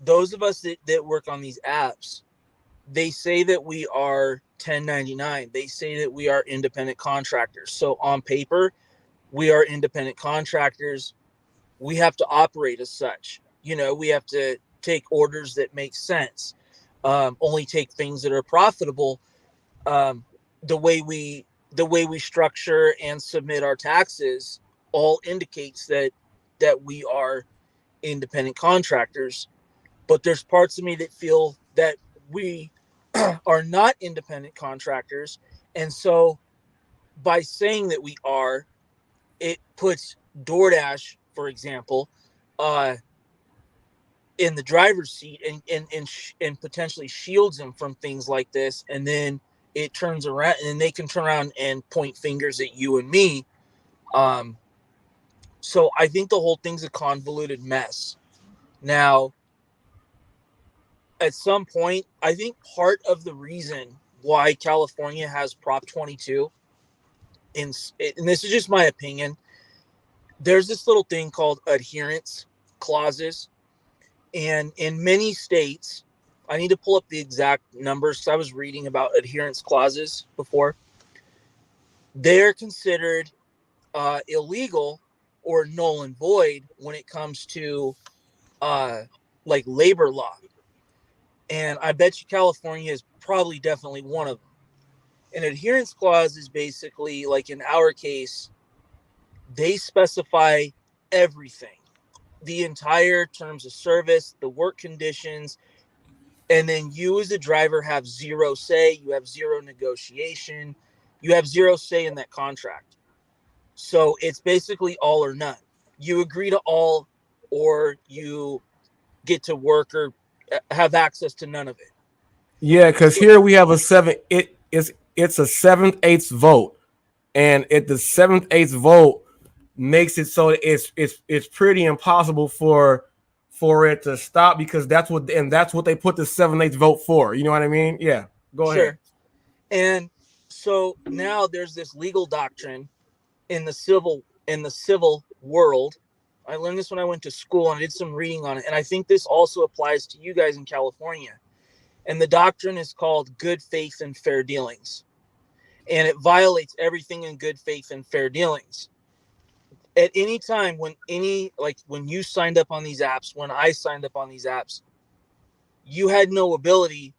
those of us that work on these apps, they say that we are 1099. They say that we are independent contractors. So on paper, we are independent contractors. We have to operate as such. We have to take orders that make sense. Only take things that are profitable. The way we structure and submit our taxes all indicates that we are independent contractors. But there's parts of me that feel that we are not independent contractors, and so by saying that we are, it puts DoorDash, for example, in the driver's seat and potentially shields them from things like this. And then it turns around, and they can turn around and point fingers at you and me. So I think the whole thing's a convoluted mess. Now, at some point, I think part of the reason why California has Prop 22, and this is just my opinion, there's this little thing called adherence clauses. And in many states, I need to pull up the exact numbers, because I was reading about adherence clauses before. They're considered illegal or null and void when it comes to like labor law. And I bet you California is probably definitely one of them. An adherence clause is basically, like in our case, they specify everything, the entire terms of service, the work conditions, and then you as a driver have zero say, you have zero negotiation, you have zero say in that contract. So it's basically all or none. You agree to all, or you get to work or have access to none of it. Yeah, because here we have a seven. It's a 7/8 vote, and the 7/8 vote makes it so it's pretty impossible for it to stop, because that's what they put the 7/8 vote for. You know what I mean? Yeah. Go ahead. Sure. And so now there's this legal doctrine in the civil world. I learned this when I went to school and I did some reading on it, and I think this also applies to you guys in California. And the doctrine is called good faith and fair dealings, and it violates everything in good faith and fair dealings. At any time when you signed up on these apps, when I signed up on these apps, you had no ability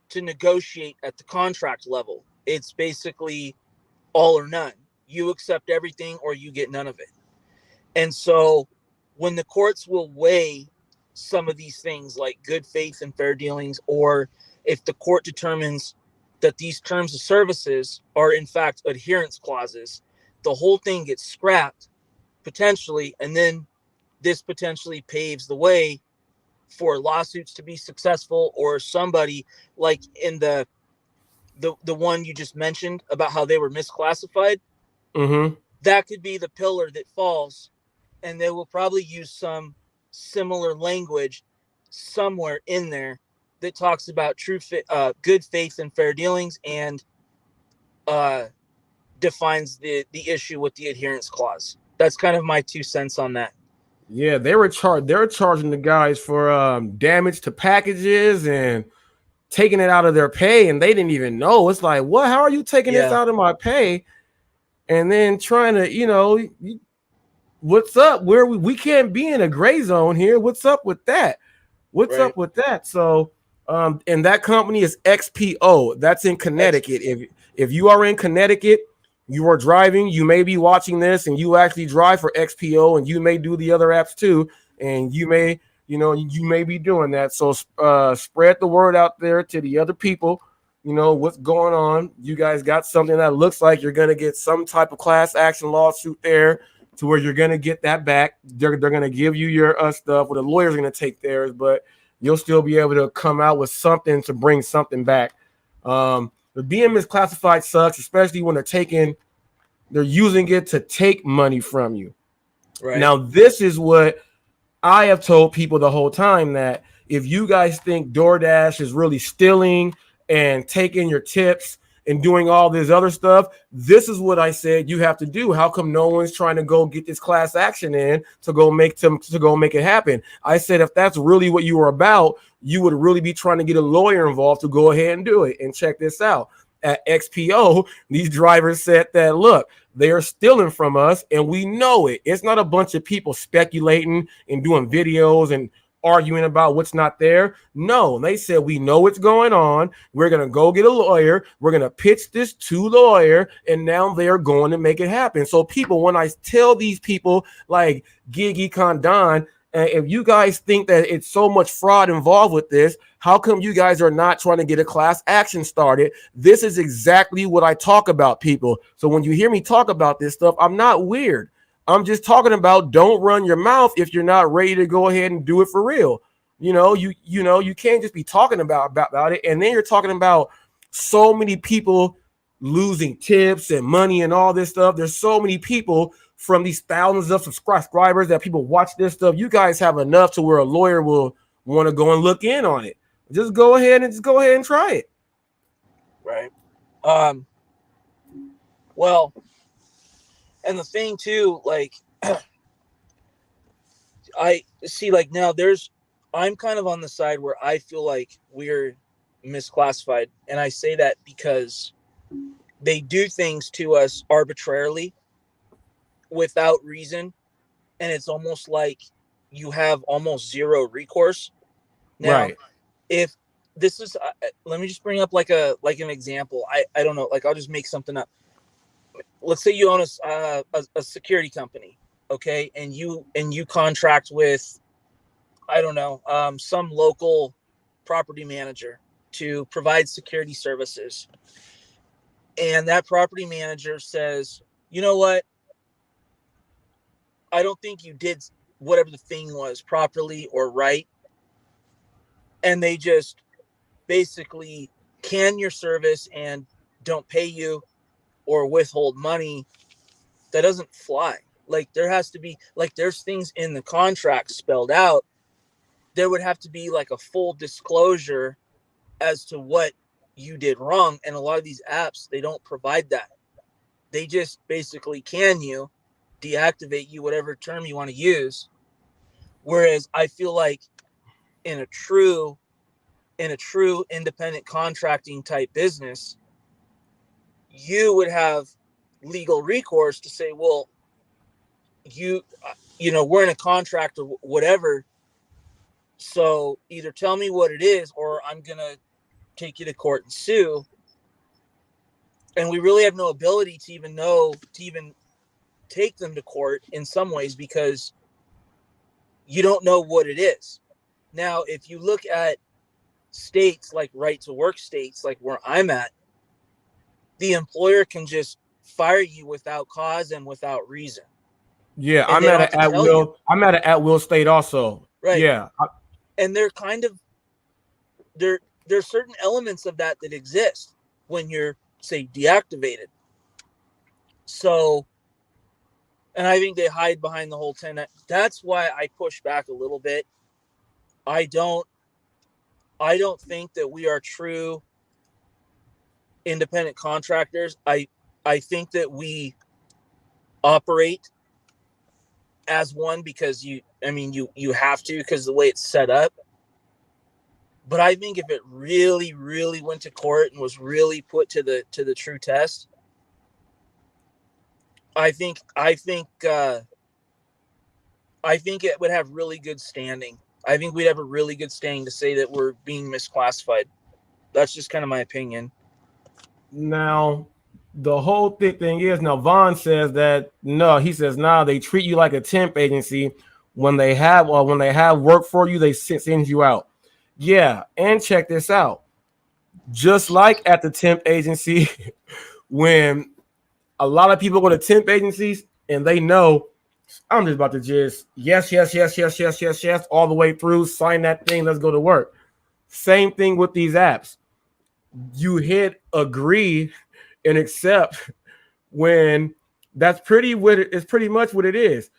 to negotiate at the contract level. It's basically all or none. You accept everything or you get none of it. And so when the courts will weigh some of these things like good faith and fair dealings, or if the court determines that these terms of services are in fact adherence clauses, the whole thing gets scrapped potentially, and then this potentially paves the way for lawsuits to be successful, or somebody like in the one you just mentioned about how they were misclassified. Mm-hmm. That could be the pillar that falls, and they will probably use some similar language somewhere in there that talks about good faith and fair dealings, and defines the issue with the adherence clause. That's kind of my 2 cents on that. Yeah, they're charging the guys for damage to packages and taking it out of their pay, and they didn't even know. It's like, what? How are you taking this out of my pay? And then trying to, what's up? Where we can't be in a gray zone here. What's up with that? What's up with that? So, and that company is XPO. That's in Connecticut. If you are in Connecticut, you are driving, you may be watching this, and you actually drive for XPO, and you may do the other apps too, and you may be doing that. So spread the word out there to the other people. What's going on. You guys got something that looks like you're going to get some type of class action lawsuit there, to where you're going to get that back. They're going to give you your stuff, or the lawyer's going to take theirs, but you'll still be able to come out with something to bring something back. The being misclassified sucks, especially when they're using it to take money from you. Right. Now, this is what I have told people the whole time, that if you guys think DoorDash is really stealing and taking your tips and doing all this other stuff, this is what I said you have to do. How come no one's trying to go get this class action in to go make it happen? I said, if that's really what you were about, you would really be trying to get a lawyer involved to go ahead and do it. And check this out. At XPO, these drivers said that, look, they are stealing from us, and we know it. It's not a bunch of people speculating and doing videos and arguing about what's not there. No, they said, we know what's going on. We're going to go get a lawyer. We're going to pitch this to the lawyer, and now they're going to make it happen. So people, when I tell these people like Gigi Condon, if you guys think that it's so much fraud involved with this, how come you guys are not trying to get a class action started? This is exactly what I talk about, people. So when you hear me talk about this stuff, I'm not weird. I'm just talking about, don't run your mouth if you're not ready to go ahead and do it for real. You can't just be talking about it, and then you're talking about so many people losing tips and money and all this stuff. There's so many people from these thousands of subscribers that people watch this stuff. You guys have enough to where a lawyer will want to go and look in on it. Just go ahead and try it. Right. Well, and the thing too, like, I see, like, now I'm kind of on the side where I feel like we're misclassified. And I say that because they do things to us arbitrarily without reason. And it's almost like you have almost zero recourse. Now, right. If this is, let me just bring up like an example. I don't know, like, I'll just make something up. Let's say you own a security company, okay, and you contract with, I don't know, some local property manager to provide security services, and that property manager says, you know what, I don't think you did whatever the thing was properly or right. and they just basically can your service and don't pay you or withhold money, that doesn't fly. Like there has to be, like there's things in the contract spelled out. There would have to be like a full disclosure as to what you did wrong. And a lot of these apps, they don't provide that. They just basically can you, deactivate you, whatever term you want to use. Whereas I feel like in a true independent contracting type business, you would have legal recourse to say, well, we're in a contract or whatever. So either tell me what it is, or I'm going to take you to court and sue. And we really have no ability to even take them to court in some ways, because you don't know what it is. Now, if you look at states like right to work states, like where I'm at, the employer can just fire you without cause and without reason. Yeah, And I'm at an at will. I'm at an at will state also. Right. Yeah. And they're kind of there's certain elements of that exist when you're, say, deactivated. So, and I think they hide behind the whole 10. That's why I push back a little bit. I don't think that we are true independent contractors. I think that we operate as one because you have to, because the way it's set up. But I think if it really, really went to court and was really put to the true test, I think it would have really good standing. I think we'd have a really good standing to say that we're being misclassified. That's just kind of my opinion. Now, the whole thing is, now Vaughn says that no, he says nah, they treat you like a temp agency. When they have work for you, they send you out. Yeah, and check this out. Just like at the temp agency, when a lot of people go to temp agencies and they know I'm just about to just yes, all the way through, sign that thing, let's go to work. Same thing with these apps. You hit agree and accept when it's pretty much what it is.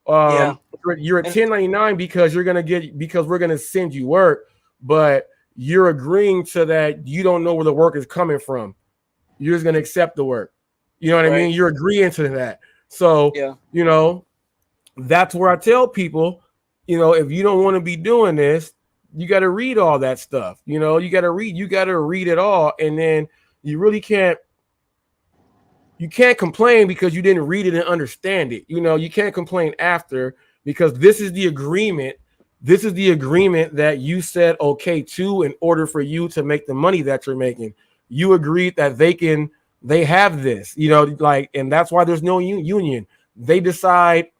You're a 1099 because we're gonna send you work, but you're agreeing to that. You don't know where the work is coming from. You're just gonna accept the work. You know what I mean? You're agreeing to that. So that's where I tell people, if you don't want to be doing this, you got to read all that stuff. You got to read it all, and then you really can't complain because you didn't read it and understand it. You can't complain after, because this is the agreement. This is the agreement that you said okay to in order for you to make the money that you're making. You agreed that they have this, and that's why there's no union. They decide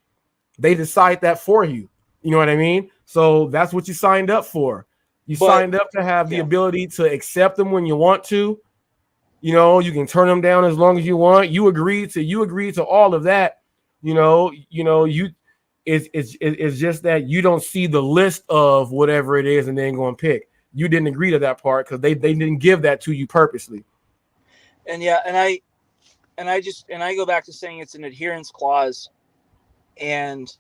that for you. You know what I mean? So that's what you signed up for. You signed up to have the ability to accept them when you want to. You can turn them down as long as you want. You agreed to all of that. It's just that you don't see the list of whatever it is and then go and pick. You didn't agree to that part because they didn't give that to you purposely. And I go back to saying it's an adherence clause, and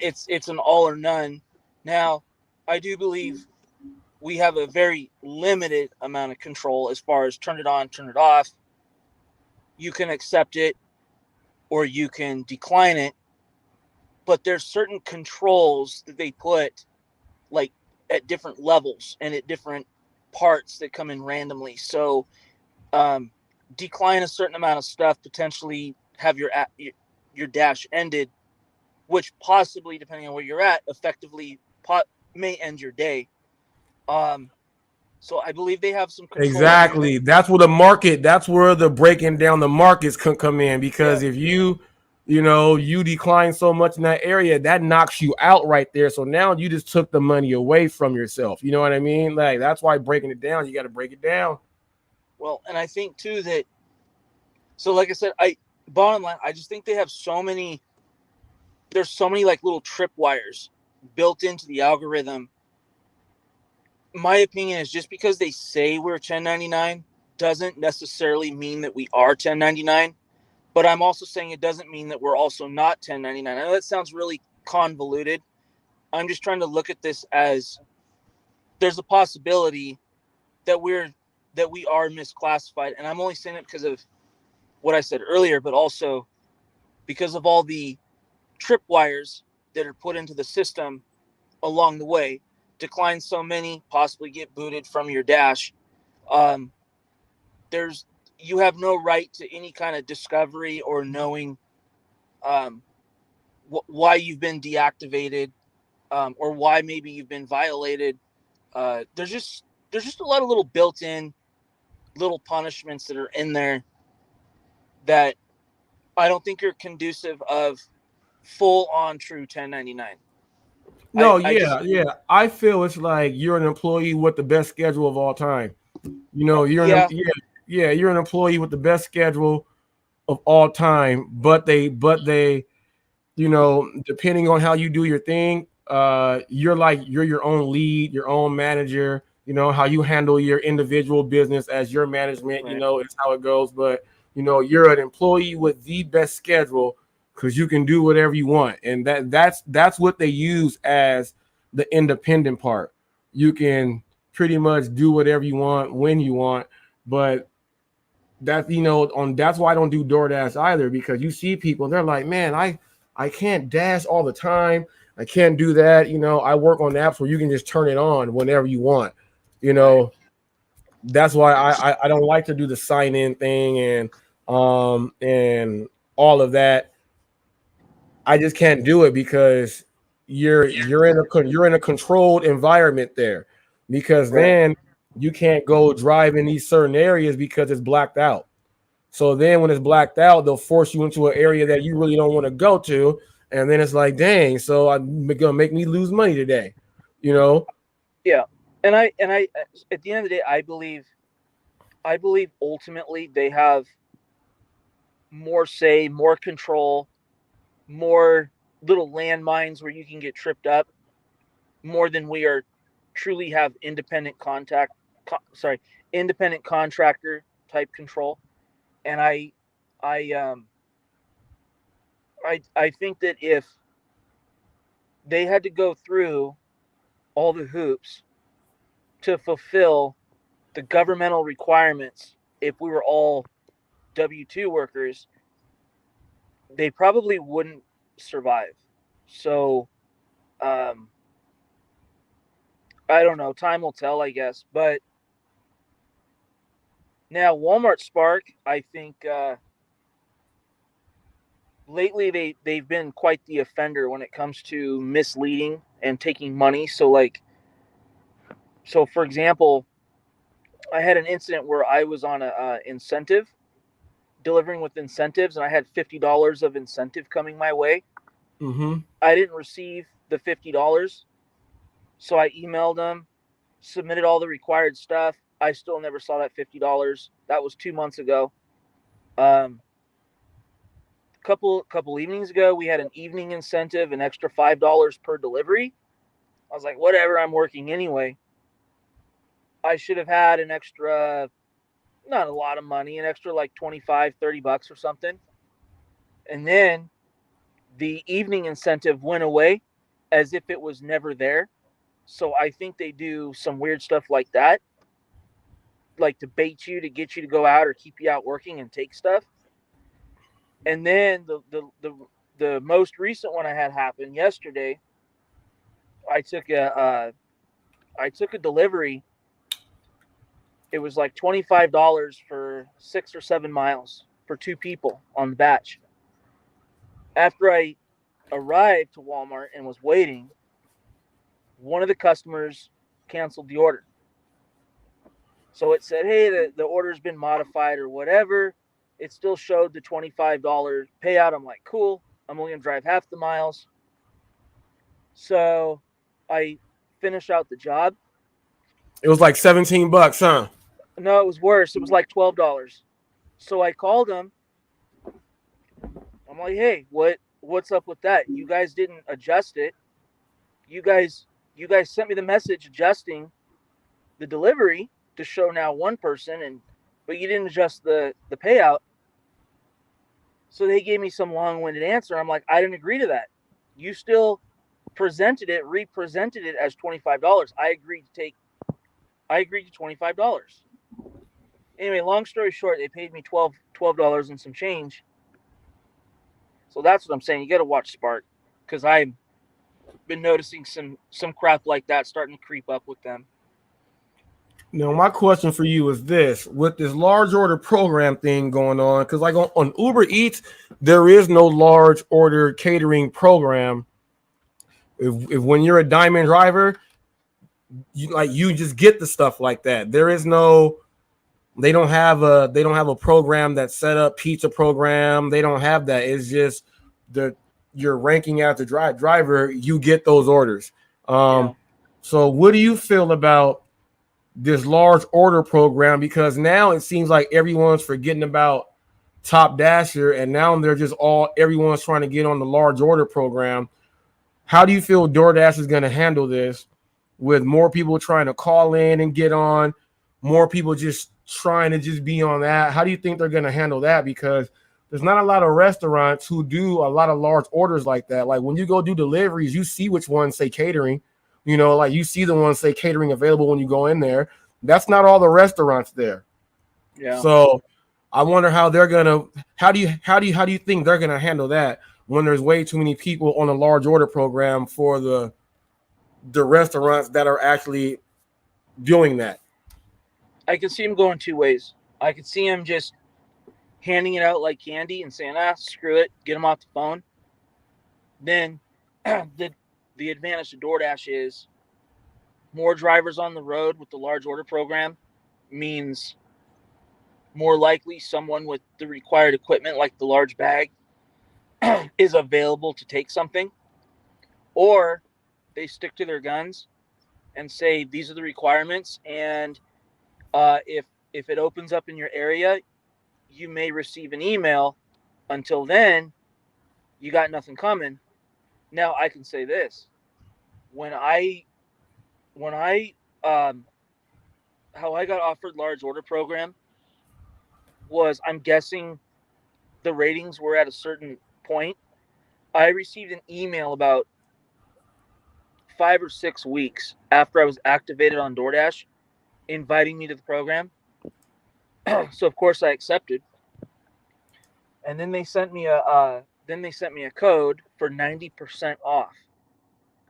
it's an all or none. Now, I do believe we have a very limited amount of control as far as turn it on, turn it off. You can accept it or you can decline it, but there's certain controls that they put like at different levels and at different parts that come in randomly. So decline a certain amount of stuff, potentially have your dash ended, which possibly, depending on where you're at, effectively may end your day. So I believe they have some control. Exactly. That's where the breaking down the markets can come in, because if you decline so much in that area, that knocks you out right there. So now you just took the money away from yourself. You know what I mean? Like, that's why breaking it down, you got to break it down. Well, and I think too that, so like I said, bottom line, I just think they have there's so many like little tripwires built into the algorithm. my opinion is just because they say we're 1099 doesn't necessarily mean that we are 1099. But I'm also saying it doesn't mean that we're also not 1099. I know that sounds really convoluted. I'm just trying to look at this as there's a possibility that we are misclassified, and I'm only saying it because of what I said earlier, but also because of all the tripwires that are put into the system along the way. Decline so many, possibly get booted from your dash. Um, you have no right to any kind of discovery or knowing um, why you've been deactivated, or why maybe you've been violated. There's just a lot of little built-in little punishments that are in there that I don't think are conducive of full-on true 1099. No, I just yeah. I feel it's like you're an employee with the best schedule of all time. You know, yeah, you're an employee with the best schedule of all time, but they, depending on how you do your thing, you're your own lead, your own manager, how you handle your individual business as your management, right. is how it goes. But you're an employee with the best schedule because you can do whatever you want. And that's what they use as the independent part. You can pretty much do whatever you want when you want, but that's why I don't do DoorDash either, because you see people, they're like, man, I can't dash all the time. I can't do that. I work on apps where you can just turn it on whenever you want. Right. That's why I don't like to do the sign in thing and all of that. I just can't do it because you're in a controlled environment there, because Right. then you can't go drive in these certain areas because it's blacked out. So then when it's blacked out, they'll force you into an area that you really don't want to go to. And then it's like, dang, so I'm gonna make me lose money today, you know? Yeah. And I at the end of the day, I believe ultimately they have more say, more control, more little landmines where you can get tripped up more than we are truly have independent contractor type control. And I I think that if they had to go through all the hoops to fulfill the governmental requirements, if we were all W-2 workers, they probably wouldn't survive. So um, I don't know. Time will tell, I guess. But now Walmart Spark, I think lately they've been quite the offender when it comes to misleading and taking money. So for example, I had an incident where I was on a incentive, delivering with incentives, and I had $50 of incentive coming my way. Mm-hmm. I didn't receive the $50, so I emailed them, submitted all the required stuff. I still never saw that $50. That was 2 months ago. Couple evenings ago, we had an evening incentive, an extra $5 per delivery. I was like, whatever, I'm working anyway. I should have had an extra, not a lot of money, an extra like 25, $30 or something. And then the evening incentive went away as if it was never there. So I think they do some weird stuff like that, like to bait you to get you to go out or keep you out working and take stuff. And then the most recent one I had happen yesterday, I took a delivery. It was like $25 for 6 or 7 miles for 2 people on the batch. After I arrived to Walmart and was waiting, one of the customers canceled the order. So it said, hey, the order's been modified or whatever. It still showed the $25 payout. I'm like, cool. I'm only going to drive half the miles. So I finish out the job. It was like $17, huh? No, it was worse. It was like $12. So I called him. I'm like, hey, what's up with that? You guys didn't adjust it. You guys sent me the message adjusting the delivery to show now one person, but you didn't adjust the payout. So they gave me some long-winded answer. I'm like, I didn't agree to that. You still represented it as $25. I agreed to $25. Anyway, long story short, they paid me $12 and some change. So that's what I'm saying. You got to watch Spark, because I've been noticing some crap like that starting to creep up with them. Now, my question for you is this: with this large order program thing going on, because like on Uber Eats, there is no large order catering program. If when you're a diamond driver, you just get the stuff like that. There is no, they don't have a program that's set up, pizza program. They don't have that. It's just you're ranking out the driver, you get those orders. So what do you feel about this large order program? Because now it seems like everyone's forgetting about Top Dasher, and now everyone's trying to get on the large order program. How do you feel DoorDash is going to handle this, with more people trying to call in and get on, more people just trying to just be on that? How do you think they're going to handle that? Because there's not a lot of restaurants who do a lot of large orders like that. Like when you go do deliveries, you see which ones say catering. Like you see the ones say catering available when you go in there. That's not all the restaurants there. Yeah. So I wonder how they're gonna. How do you think they're gonna handle that when there's way too many people on a large order program for the restaurants that are actually doing that? I can see them going two ways. I could see them just handing it out like candy and saying, screw it, get them off the phone. Then the advantage to DoorDash is more drivers on the road with the large order program means more likely someone with the required equipment, like the large bag, is available to take something. Or they stick to their guns and say, these are the requirements. And if it opens up in your area, you may receive an email. Until then, you got nothing coming. Now, I can say this. How I got offered large order program was, I'm guessing the ratings were at a certain point. I received an email about 5 or 6 weeks after I was activated on DoorDash, inviting me to the program. So of course I accepted. And then they sent me a code for 90% off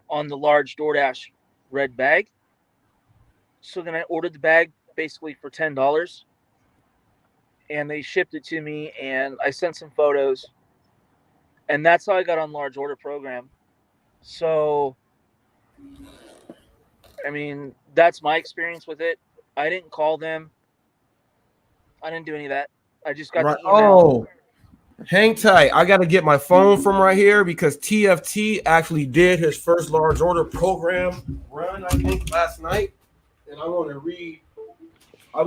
on the large DoorDash red bag. So then I ordered the bag basically for $10, and they shipped it to me, and I sent some photos, and that's how I got on large order program. So, I mean, that's my experience with it. I didn't call them. I didn't do any of that. I just got the email. Oh, hang tight. I got to get my phone from right here, because TFT actually did his first large order program run, I think, last night. And I want to read. I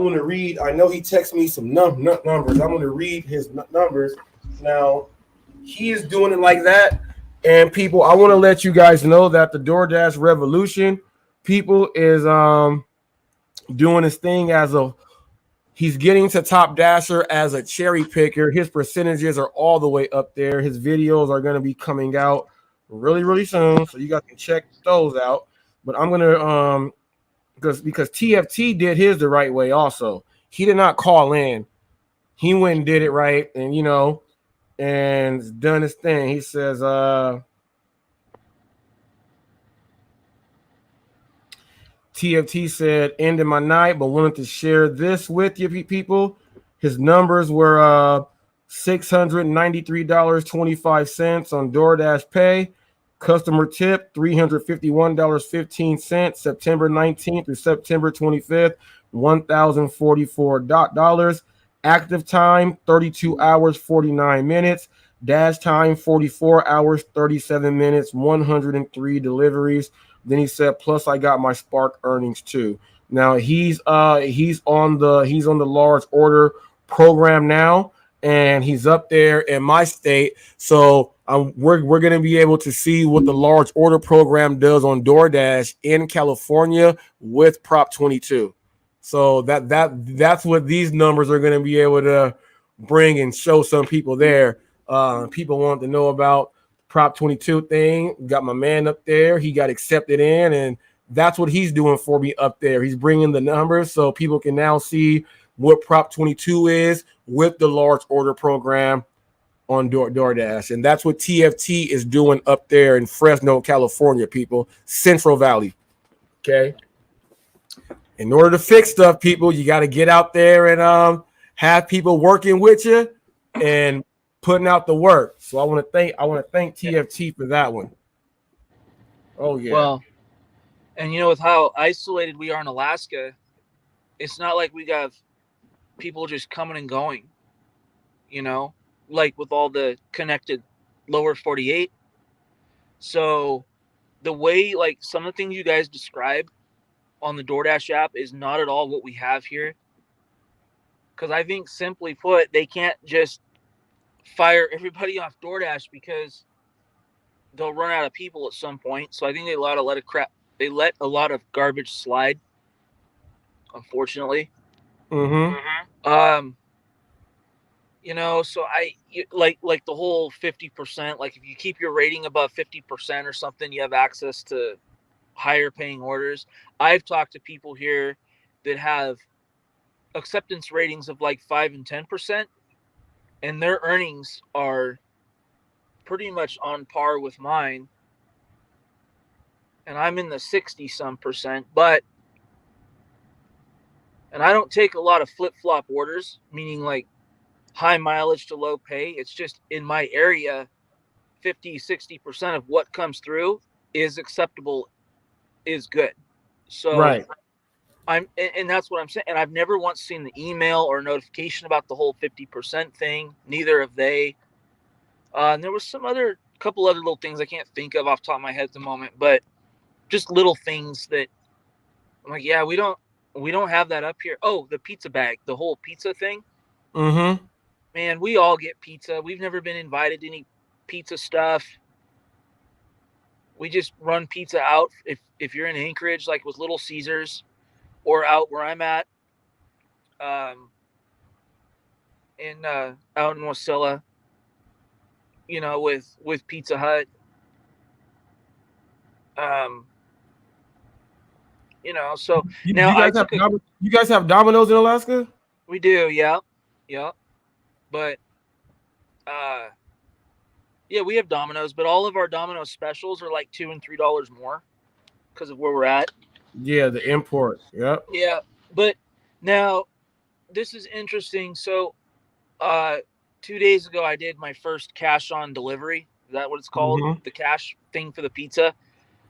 know he texted me some numbers. I'm going to read his numbers. Now, he is doing it like that. And people, I want to let you guys know that the DoorDash revolution, people, is doing his thing he's getting to Top Dasher as a cherry picker. His percentages are all the way up there. His videos are going to be coming out really, really soon. So you guys can check those out. But I'm going to, because TFT did his the right way also. He did not call in. He went and did it right, and and done his thing. He says, TFT said, ended my night, but wanted to share this with you people. His numbers were $693.25 on DoorDash Pay. Customer tip, $351.15, September 19th through September 25th, $1,044. Active time, 32 hours, 49 minutes. Dash time, 44 hours, 37 minutes, 103 deliveries. Then he said, plus I got my Spark earnings too. Now he's on the large order program now. and he's up there in my state. So we're going to be able to see what the large order program does on DoorDash in California with Prop 22. So that's what these numbers are going to be able to bring and show some people there. People want to know about Prop 22 thing. Got my man up there. He got accepted in, and that's what he's doing for me up there. He's bringing the numbers so people can now see what Prop 22 is with the large order program on DoorDash. And that's what TFT is doing up there in Fresno, California, people, Central Valley. Okay. In order to fix stuff, people, you got to get out there and have people working with you and putting out the work. So I want to thank TFT for that one. Oh yeah. Well, and with how isolated we are in Alaska, it's not like we have people just coming and going, like with all the connected lower 48. So the way, like, some of the things you guys describe on the DoorDash app is not at all what we have here. Because I think, simply put, they can't just fire everybody off DoorDash because they'll run out of people at some point. So I think they let a lot of garbage slide, unfortunately. Mm-hmm. So like the whole 50%, like if you keep your rating above 50% or something, you have access to higher paying orders. I've talked to people here that have acceptance ratings of like 5 and 10%, and their earnings are pretty much on par with mine. And I'm in the 60 some percent, and I don't take a lot of flip-flop orders, meaning like high mileage to low pay. It's just in my area, 50-60% of what comes through is acceptable, is good. So right. And that's what I'm saying. And I've never once seen the email or notification about the whole 50% thing. Neither have they. And there was couple other little things I can't think of off the top of my head at the moment, but just little things that I'm like, yeah, we don't have that up here. Oh, the pizza bag, the whole pizza thing. Mm-hmm. Man, we all get pizza. We've never been invited to any pizza stuff. We just run pizza out if you're in Anchorage, like with Little Caesars, or out where I'm at, out in Wasilla, with Pizza Hut. So now you guys have Domino's in Alaska? We do, yeah. But yeah, we have Domino's, but all of our Domino's specials are like $2 and $3 more because of where we're at. Yeah, the import. Yep. Yeah, but now this is interesting. So 2 days ago, I did my first cash on delivery. Is that what it's called? Mm-hmm. The cash thing for the pizza.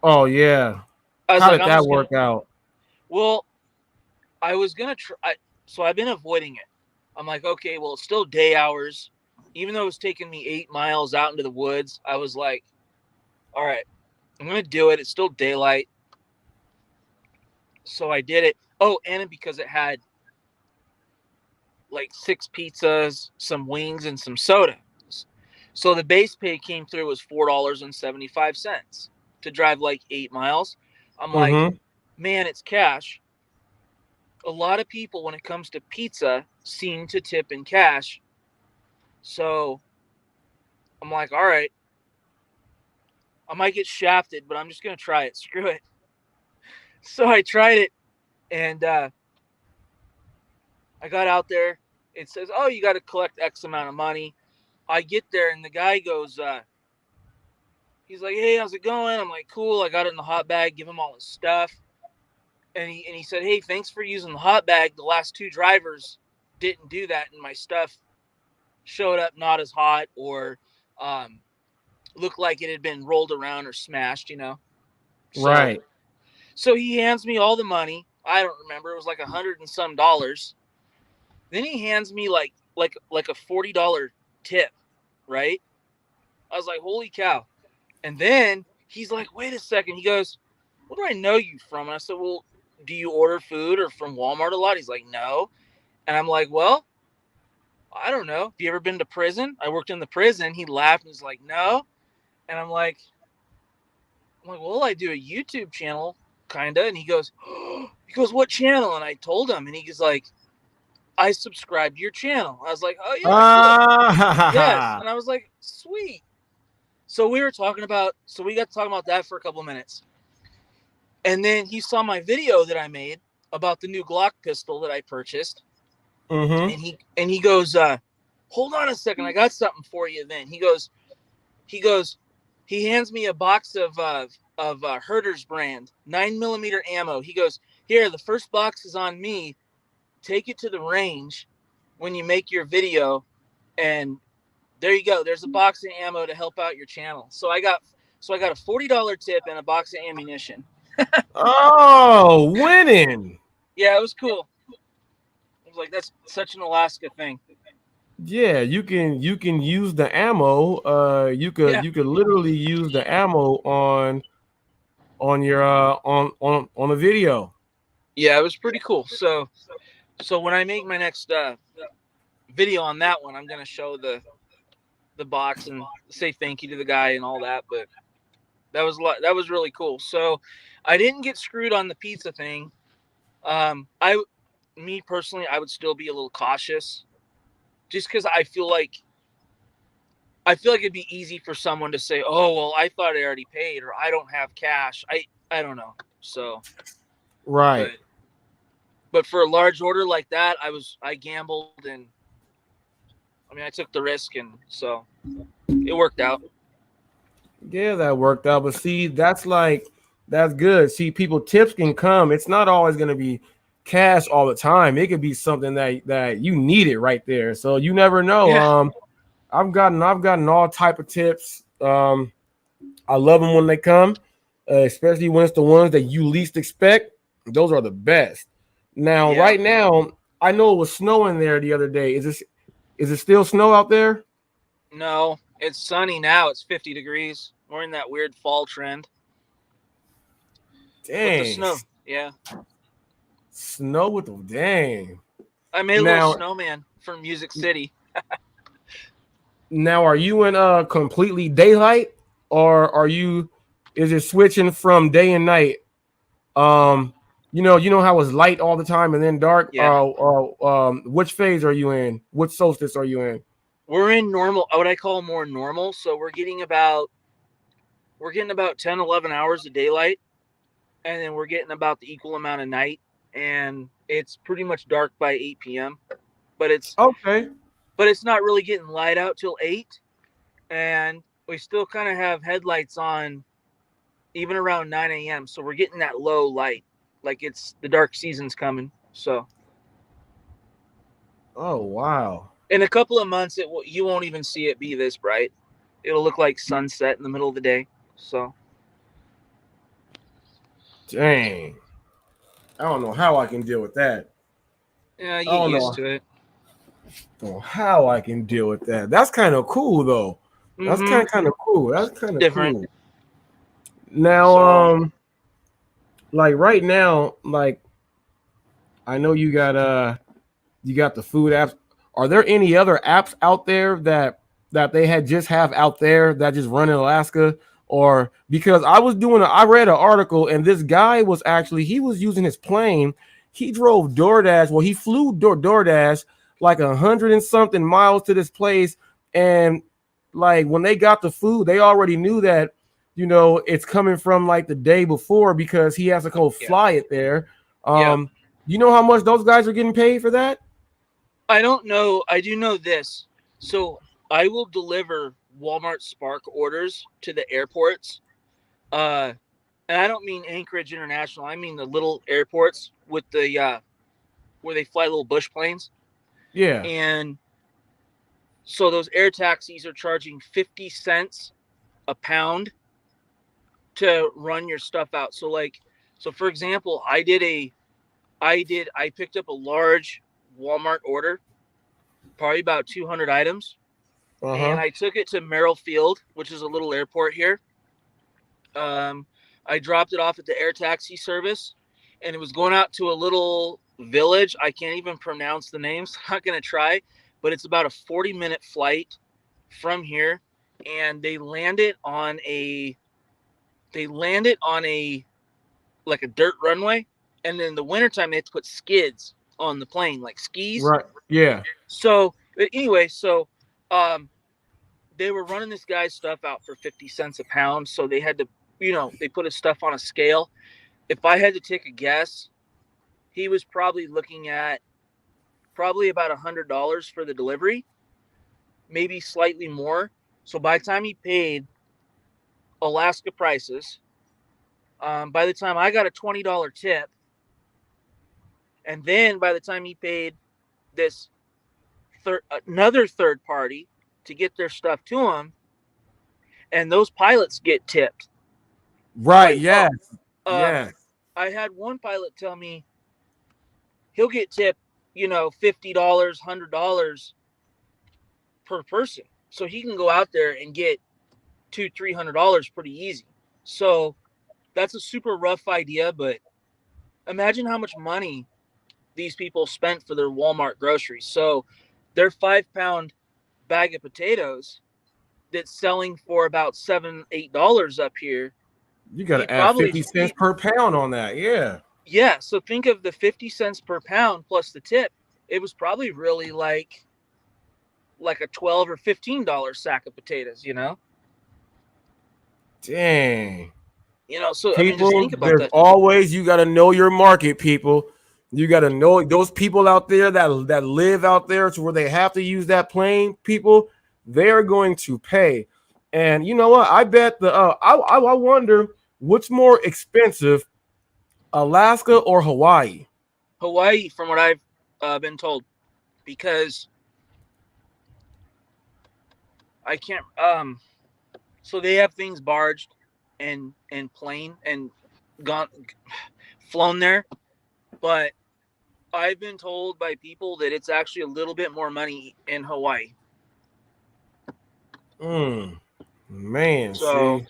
Oh yeah. How did that work out? Well, I was gonna try. So I've been avoiding it. I'm like, okay, well, it's still day hours. Even though it was taking me 8 miles out into the woods, I was like, all right, I'm going to do it. It's still daylight. So I did it. Oh, and because it had like 6 pizzas, some wings, and some soda. So the base pay came through was $4.75 to drive like 8 miles. I'm like, man, it's cash. A lot of people, when it comes to pizza, seem to tip in cash. So I'm like, all right, I might get shafted, but I'm just going to try it. Screw it. So I tried it, and I got out there. It says, oh, you got to collect X amount of money. I get there, and the guy goes, he's like, hey, how's it going? I'm like, cool. I got it in the hot bag, give him all his stuff. And he said, hey, thanks for using the hot bag. The last 2 drivers didn't do that, and my stuff showed up not as hot or looked like it had been rolled around or smashed, So, right. So he hands me all the money. I don't remember. It was like $100 and some. Then he hands me like a $40 tip, right? I was like, holy cow. And then he's like, wait a second. He goes, what do I know you from? And I said, well, do you order food or from Walmart a lot? He's like, no. And I'm like, well, I don't know. Have you ever been to prison? I worked in the prison. He laughed and was like, no. And I'm like, well, I do a YouTube channel, kind of. And he goes, what channel? And I told him, and he's like, I subscribed to your channel. I was like, oh, yeah, cool. Yes. Ah, And I was like, sweet. So we got to talking about that for a couple of minutes. And then he saw my video that I made about the new Glock pistol that I purchased. mm-hmm. And he goes, hold on a second, I got something for you. Then he hands me a box of Herder's brand 9mm ammo. He goes, here, the first box is on me. Take it to the range when you make your video, and there you go. There's a box of ammo to help out your channel. So I got a $40 tip and a box of ammunition. Oh, winning. Yeah, it was cool. I was like, that's such an Alaska thing. Yeah, you can use the ammo. You could literally use the ammo on your on a video. Yeah, it was pretty cool. So when I make my next video on that one, I'm gonna show the box and say thank you to the guy and all that. But that was really cool. So I didn't get screwed on the pizza thing. Me personally, I would still be a little cautious, just because I feel like it'd be easy for someone to say, "Oh, well, I thought I already paid," or "I don't have cash." I don't know. So Right. But for a large order like that, I gambled, and I mean, I took the risk, and so it worked out. Yeah, that worked out. But see, that's good. See, people tips can come. It's not always going to be cash all the time. It could be something that you need it right there. So you never know. Yeah. I've gotten all type of tips. I love them when they come, especially when it's the ones that you least expect. Those are the best. Now, Yeah. right now, I know it was snowing there the other day. Is it still snow out there? No, it's sunny now. It's 50 degrees. We're in that weird fall trend. Dang. With the snow. Yeah. Snow with the dang. I made a little snowman from Music City. Now, are you in completely daylight, or is it switching from day and night? You know how it's light all the time and then dark. Yeah. Which phase are you in? Which solstice are you in? We're in normal, what I call more normal. So we're getting about 10, 11 hours of daylight, and then we're getting about the equal amount of night, and it's pretty much dark by 8 p.m. But it's okay. But it's not really getting light out till 8, and we still kind of have headlights on even around 9 a.m. So we're getting that low light, like it's the dark season's coming. So. Oh wow! In a couple of months, you won't even see it be this bright. It'll look like sunset in the middle of the day. So. Dang. I don't know how I can deal with that. Yeah, you get used to it. I don't know how I can deal with that. That's kind of cool, though. That's kind of cool. That's kind of different. Cool. Now, like right now, like I know you got the food apps. Are there any other apps out there that they have out there that just run in Alaska? Or because I read an article, and this guy was he was using his plane. He drove DoorDash. Well, he flew DoorDash like 100 and something miles to this place. And like when they got the food, they already knew that, it's coming from like the day before, because he has to go fly it there. You know how much those guys are getting paid for that? I don't know. I do know this. So I will deliver Walmart Spark orders to the airports. And I don't mean Anchorage International. I mean the little airports with the where they fly little bush planes. Yeah. And so those air taxis are charging 50 cents a pound to run your stuff out. So for example, I picked up a large Walmart order, probably about 200 items. And I took it to Merrill Field, which is a little airport here. I dropped it off at the air taxi service, and it was going out to a little village. I can't even pronounce the names. I'm not going to try, but it's about a 40-minute flight from here, and they landed on a like a dirt runway, and then in the wintertime they have to put skids on the plane, like skis. Right. Yeah. So anyway, they were running this guy's stuff out for 50 cents a pound, so they had to, they put his stuff on a scale. If I had to take a guess, he was probably looking at about $100 for the delivery, maybe slightly more. So by the time he paid Alaska prices, by the time I got a $20 tip, and then by the time he paid this another third party to get their stuff to him, and those pilots get tipped. Right. Like, Yes. Yes. I had one pilot tell me he'll get tipped, $50, $100 per person. So he can go out there and get $200-$300 pretty easy. So that's a super rough idea, but imagine how much money these people spent for their Walmart groceries. So their 5-pound bag of potatoes that's selling for about $7-8 up here. You got to add 50 cents per pound on that. Yeah. Yeah. So think of the 50 cents per pound plus the tip. It was probably really like a $12 or $15 sack of potatoes, Dang. So People, just think about there's that. always, you got to know your market, people. You got to know those people out there that live out there to where they have to use that plane. People, they're going to pay. And you know what? I bet I wonder what's more expensive, Alaska or Hawaii? Hawaii, from what I've been told, because I can't. So they have things barged and plane and flown there, but I've been told by people that it's actually a little bit more money in Hawaii. Man, so see.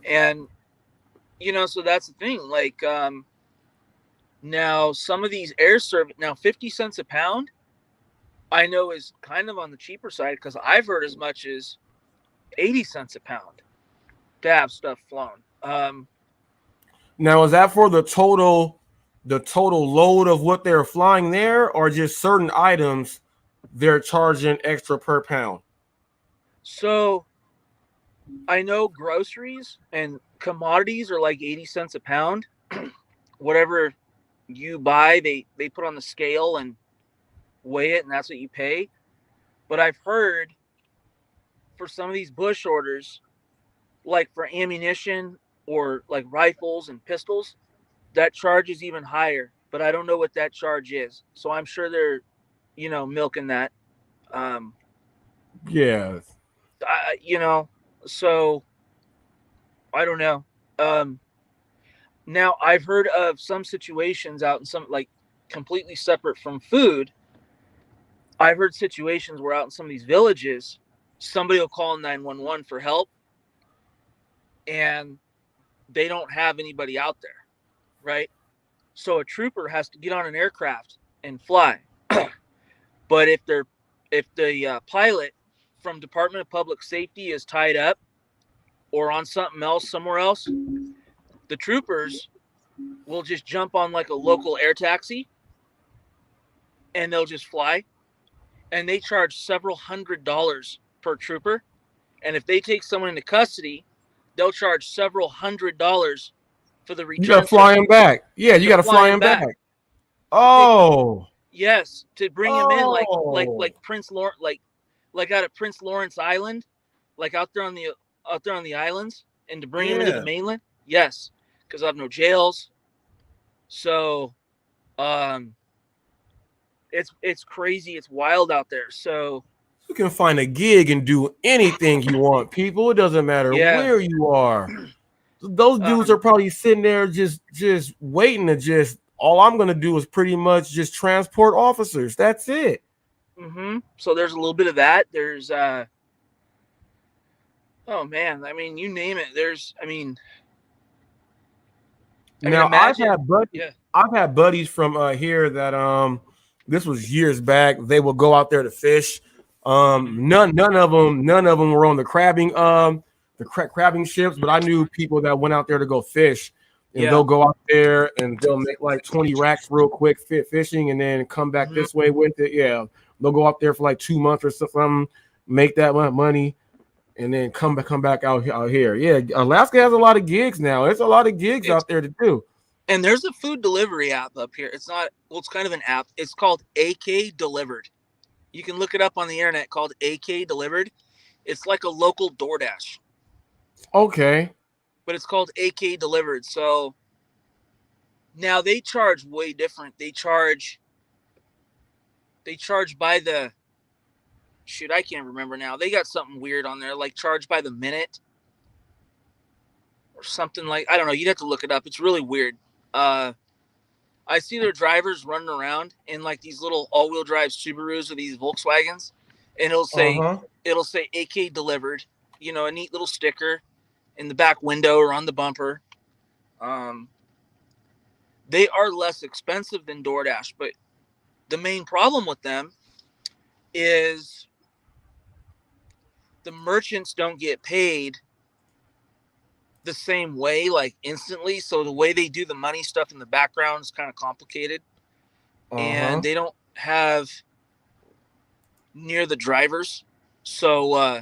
And so that's the thing. Like, now some of these air service, now 50 cents a pound, I know is kind of on the cheaper side, because I've heard as much as 80 cents a pound to have stuff flown. Now, is that for the total load of what they're flying there, or just certain items they're charging extra per pound? So I know groceries and commodities are like 80 cents a pound. Whatever you buy, they put on the scale and weigh it, and that's what you pay. But I've heard for some of these bush orders, like for ammunition or like rifles and pistols, that charge is even higher, but I don't know what that charge is. So I'm sure they're, milking that. Yeah. So I don't know. Now I've heard of some situations out in some, like, completely separate from food. I've heard situations where out in some of these villages, somebody will call 911 for help, and they don't have anybody out there, right? So a trooper has to get on an aircraft and fly. But if the pilot from Department of Public Safety is tied up or on something else somewhere else, the troopers will just jump on like a local air taxi and they'll just fly. And they charge several $100s per trooper. And if they take someone into custody, they'll charge several $100s for the return. You got to fly him back. Yeah, you got to fly him back. Oh. Yes, to bring him in like Prince Lawrence, like out at Prince Lawrence Island, like out there on the islands, and to bring him into the mainland. Yes, because I have no jails. So, it's crazy. It's wild out there. So you can find a gig and do anything you want, people. It doesn't matter where you are. Those dudes are probably sitting there just waiting to just. All I'm going to do is pretty much just transport officers. That's it. So there's a little bit of that. There's, oh man, I mean, you name it. I've had buddies from here that This was years back. They would go out there to fish. None of them were on the crabbing ships, but I knew people that went out there to go fish, and Yeah. they'll go out there and they'll make like 20 racks real quick fishing, and then come back this way with it. Yeah, they'll go out there for like 2 months or something, make that money, and then come back out here. Yeah, Alaska has a lot of gigs now. There's a lot of gigs out there to do. And there's a food delivery app up here. It's not, well, it's kind of an app. It's called AK Delivered. You can look it up on the internet, called AK Delivered. It's like a local DoorDash. Okay. But it's called AK Delivered. So now they charge way different. They charge by the, shoot, I can't remember now. They got something weird on there, like charge by the minute or something like, I don't know. You'd have to look it up. It's really weird. I see their drivers running around in like these little all-wheel drive Subarus or these Volkswagens, and it'll say AK Delivered, you know, a neat little sticker in the back window or on the bumper. They are less expensive than DoorDash, but the main problem with them is the merchants don't get paid the same way, like instantly. So the way they do the money stuff in the background is kind of complicated, and they don't have near the drivers. So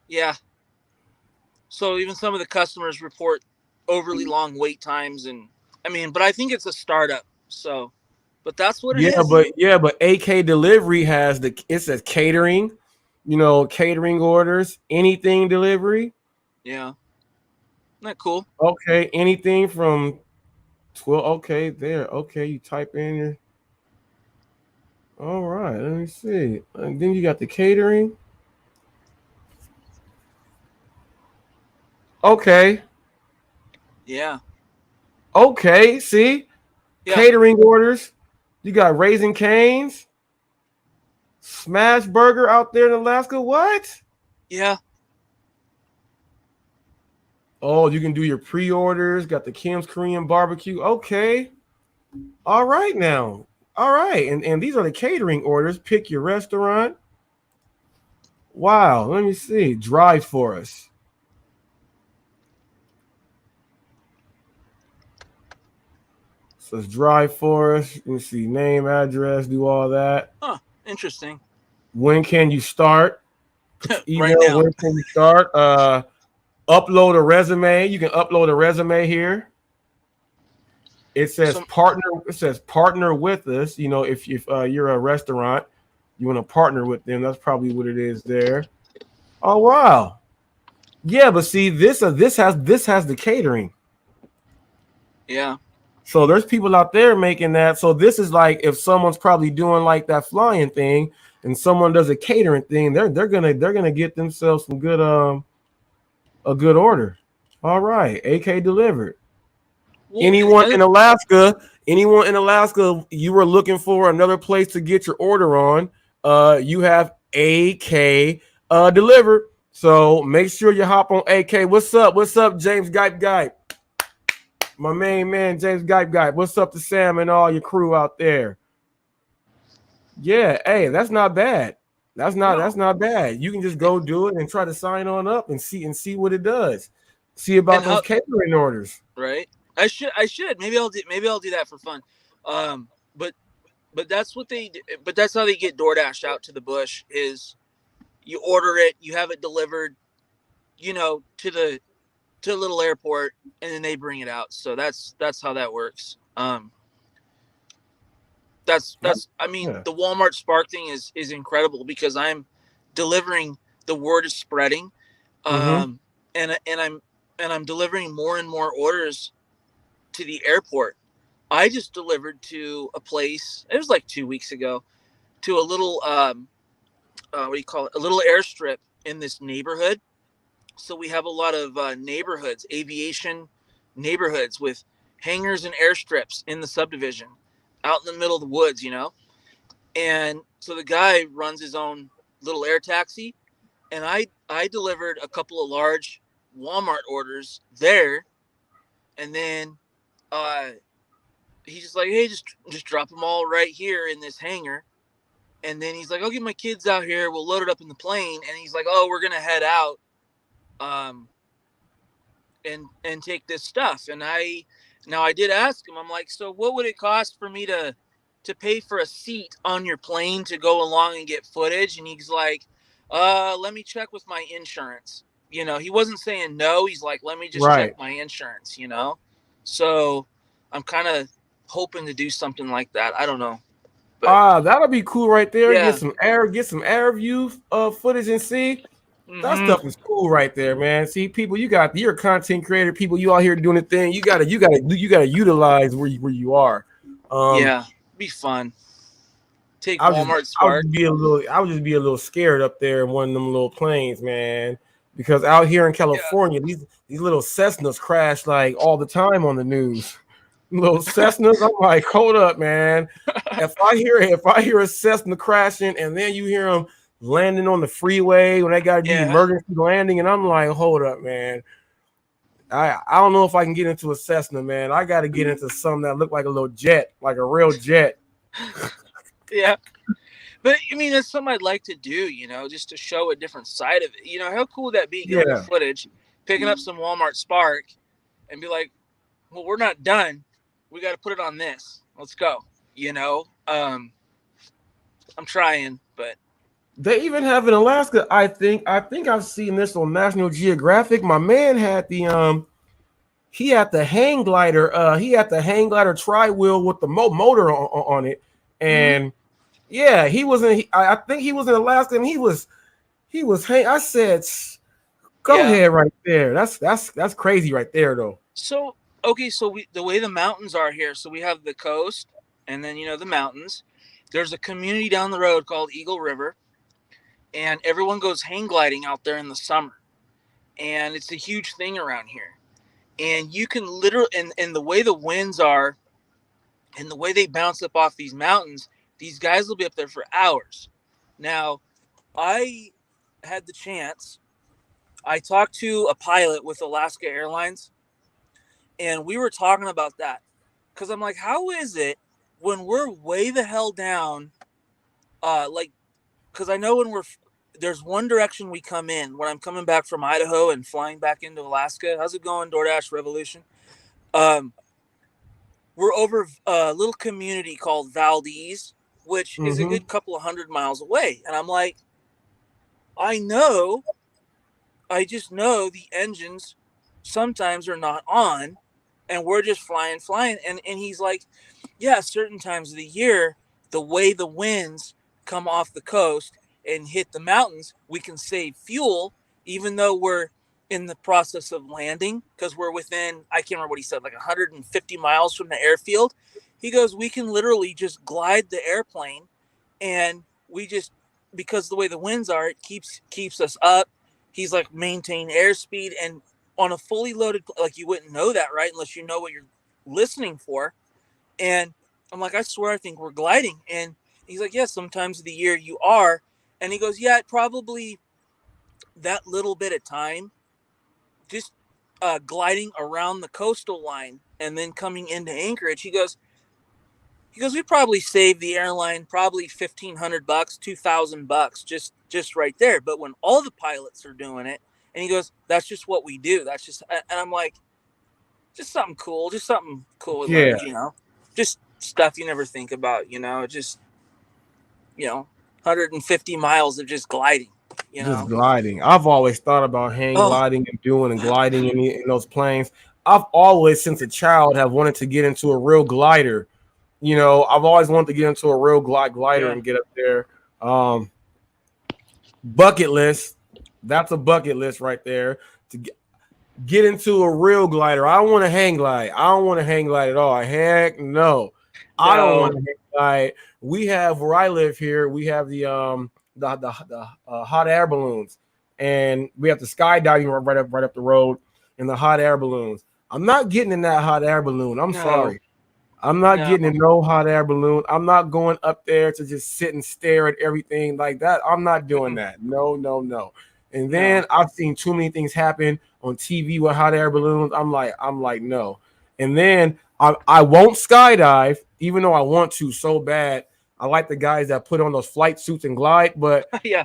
yeah, so even some of the customers report overly long wait times, and I mean, but I think it's a startup, so, but that's what it is. But AK Delivery has it says catering, you know, catering orders, anything delivery. Yeah. Isn't that cool? Okay, anything from 12. Okay, there. Okay, you type in your. All right, let me see. And then you got the catering. Okay. Yeah. Okay, see? Yeah. Catering orders. You got Raising Cane's, Smash Burger out there in Alaska. What? Yeah. Oh, you can do your pre-orders. Got the Kim's Korean barbecue. Okay. All right now. All right. And these are the catering orders. Pick your restaurant. Wow. Let me see. Drive for us. So it's drive for us. You can see name, address, do all that. Huh. Interesting. When can you start? Email, right now. when can you start? Upload a resume. You can upload a resume here. It says partner. It says partner with us. You know, if you're a restaurant, you want to partner with them. That's probably what it is there. Oh wow, yeah. But see, this has the catering. Yeah. So there's people out there making that. So this is like if someone's probably doing like that flying thing, and someone does a catering thing, they're gonna get themselves some good a good order. All right, AK Delivered. Well, anyone in Alaska, you were looking for another place to get your order on, you have AK Delivered. So make sure you hop on AK. What's up, James Gipe? My main man, James Gipe. What's up to Sam and all your crew out there? Yeah, hey, that's not bad. That's not bad. You can just go do it and try to sign on up and see what it does. See about those catering orders. Right. I should. Maybe I'll do that for fun. But that's what but that's how they get DoorDash out to the bush is you order it, you have it delivered, you know, to the little airport, and then they bring it out. So that's how that works. That's I mean, the Walmart Spark thing is incredible because I'm delivering, the word is spreading. And I'm delivering more and more orders to the airport. I just delivered to a place, it was like 2 weeks ago, to a little what do you call it? A little airstrip in this neighborhood. So we have a lot of neighborhoods, aviation neighborhoods with hangars and airstrips in the subdivision out in the middle of the woods, you know? And so the guy runs his own little air taxi, and I delivered a couple of large Walmart orders there. And then he's just like, hey, just drop them all right here in this hangar. And then he's like, I'll get my kids out here. We'll load it up in the plane. And he's like, oh, we're going to head out and take this stuff. And I did ask him, I'm like, so what would it cost for me to pay for a seat on your plane to go along and get footage? And he's like, let me check with my insurance. You know, he wasn't saying no. He's like, let me just check Right. my insurance, you know? So I'm kind of hoping to do something like that. I don't know. But That'll be cool right there. yeah. Get some air view footage and see. That Mhm. stuff is cool right there, man. See, people, you're a content creator. People, you out here doing the thing. You gotta utilize where you are. Yeah, be fun. Take I Walmart would Spark. just be a little scared up there in one of them little planes, man. Because out here in California, these little Cessnas crash like all the time on the news. Little Cessnas, I'm like, hold up, man. If I hear a Cessna crashing and then you hear them landing on the freeway when they got to do Yeah. emergency landing, and I'm like, hold up, man. I don't know if I can get into a Cessna, man. I got to get into something that look like a little jet, like a real jet. Yeah. But I mean, that's something I'd like to do, you know, just to show a different side of it. You know, how cool would that be? Getting the Yeah. footage, picking up some Walmart Spark, and be like, well, we're not done. We got to put it on this. Let's go. You know, I'm trying, but They even have in Alaska. I think I've seen this on National Geographic. My man had the he had the hang glider. He had the hang glider tri-wheel with the motor on it, and yeah, he was in. I think he was in Alaska, and he was hang. I said, go ahead right there. That's crazy right there, though. So okay, so the way the mountains are here, so we have the coast, and then you know the mountains. There's a community down the road called Eagle River, and everyone goes hang gliding out there in the summer, and it's a huge thing around here. And you can literally, and the way the winds are, and the way they bounce up off these mountains, these guys will be up there for hours. Now, I had the chance. I talked to a pilot with Alaska Airlines, and we were talking about that because I'm like, how is it when we're way the hell down, because I know when there's one direction we come in when I'm coming back from Idaho and flying back into Alaska. How's it going, DoorDash Revolution? We're over a little community called Valdez, which is a good couple of 100 miles away, and I'm like, I just know the engines sometimes are not on, and we're just flying. And he's like, yeah, certain times of the year, the way the winds come off the coast and hit the mountains, we can save fuel, even though we're in the process of landing, because we're within, I can't remember what he said, like 150 miles from the airfield. He goes, we can literally just glide the airplane, and we just, because the way the winds are, it keeps us up. He's like, maintain airspeed, and on a fully loaded, like, you wouldn't know that, right, unless you know what you're listening for. And I'm like, I swear I think we're gliding. And he's like, yeah, sometimes of the year you are. And he goes, yeah, probably that little bit of time just gliding around the coastal line and then coming into Anchorage. He goes, we probably saved the airline probably $1,500, $2,000 just right there. But when all the pilots are doing it, and he goes, that's just what we do. That's just, and I'm like, just something cool we learned, you know, just stuff you never think about, you know, just, you know, 150 miles of just gliding, you know. Just gliding. I've always thought about hang gliding and gliding in those planes. I've always, since a child, have wanted to get into a real glider. You know, I've always wanted to get into a real glider and get up there. Bucket list. That's a bucket list right there. To get into a real glider. I don't want to hang glide. I don't want to hang glide at all. Heck no. I don't want to hang glide. We have, where I live here, we have the hot air balloons, and we have the skydiving right up the road, and the hot air balloons. I'm not getting in that hot air balloon. I'm sorry. I'm not getting in no hot air balloon. I'm not going up there to just sit and stare at everything like that. I'm not doing that. No. And then I've seen too many things happen on TV with hot air balloons. I'm like, no. And then I won't skydive, even though I want to so bad. I like the guys that put on those flight suits and glide, but Yeah.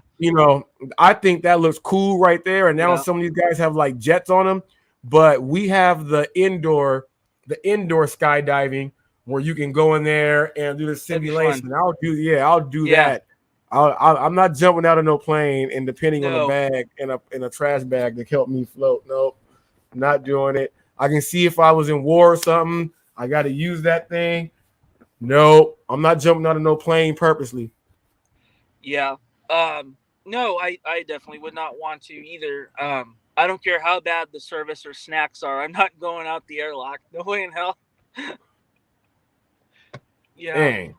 I think that looks cool right there. And now Yeah. some of these guys have like jets on them, but we have the indoor skydiving where you can go in there and do the That'd be fun. simulation. I'll do Yeah. that. I'm not jumping out of no plane and depending on a No. bag in a trash bag to help me float. Nope, not doing it. I can see if I was in war or something, I got to use that thing. Nope, I'm not jumping out of no plane purposely. Yeah. No, I definitely would not want to either. I don't care how bad the service or snacks are. I'm not going out the airlock. No way in hell. Yeah. Dang.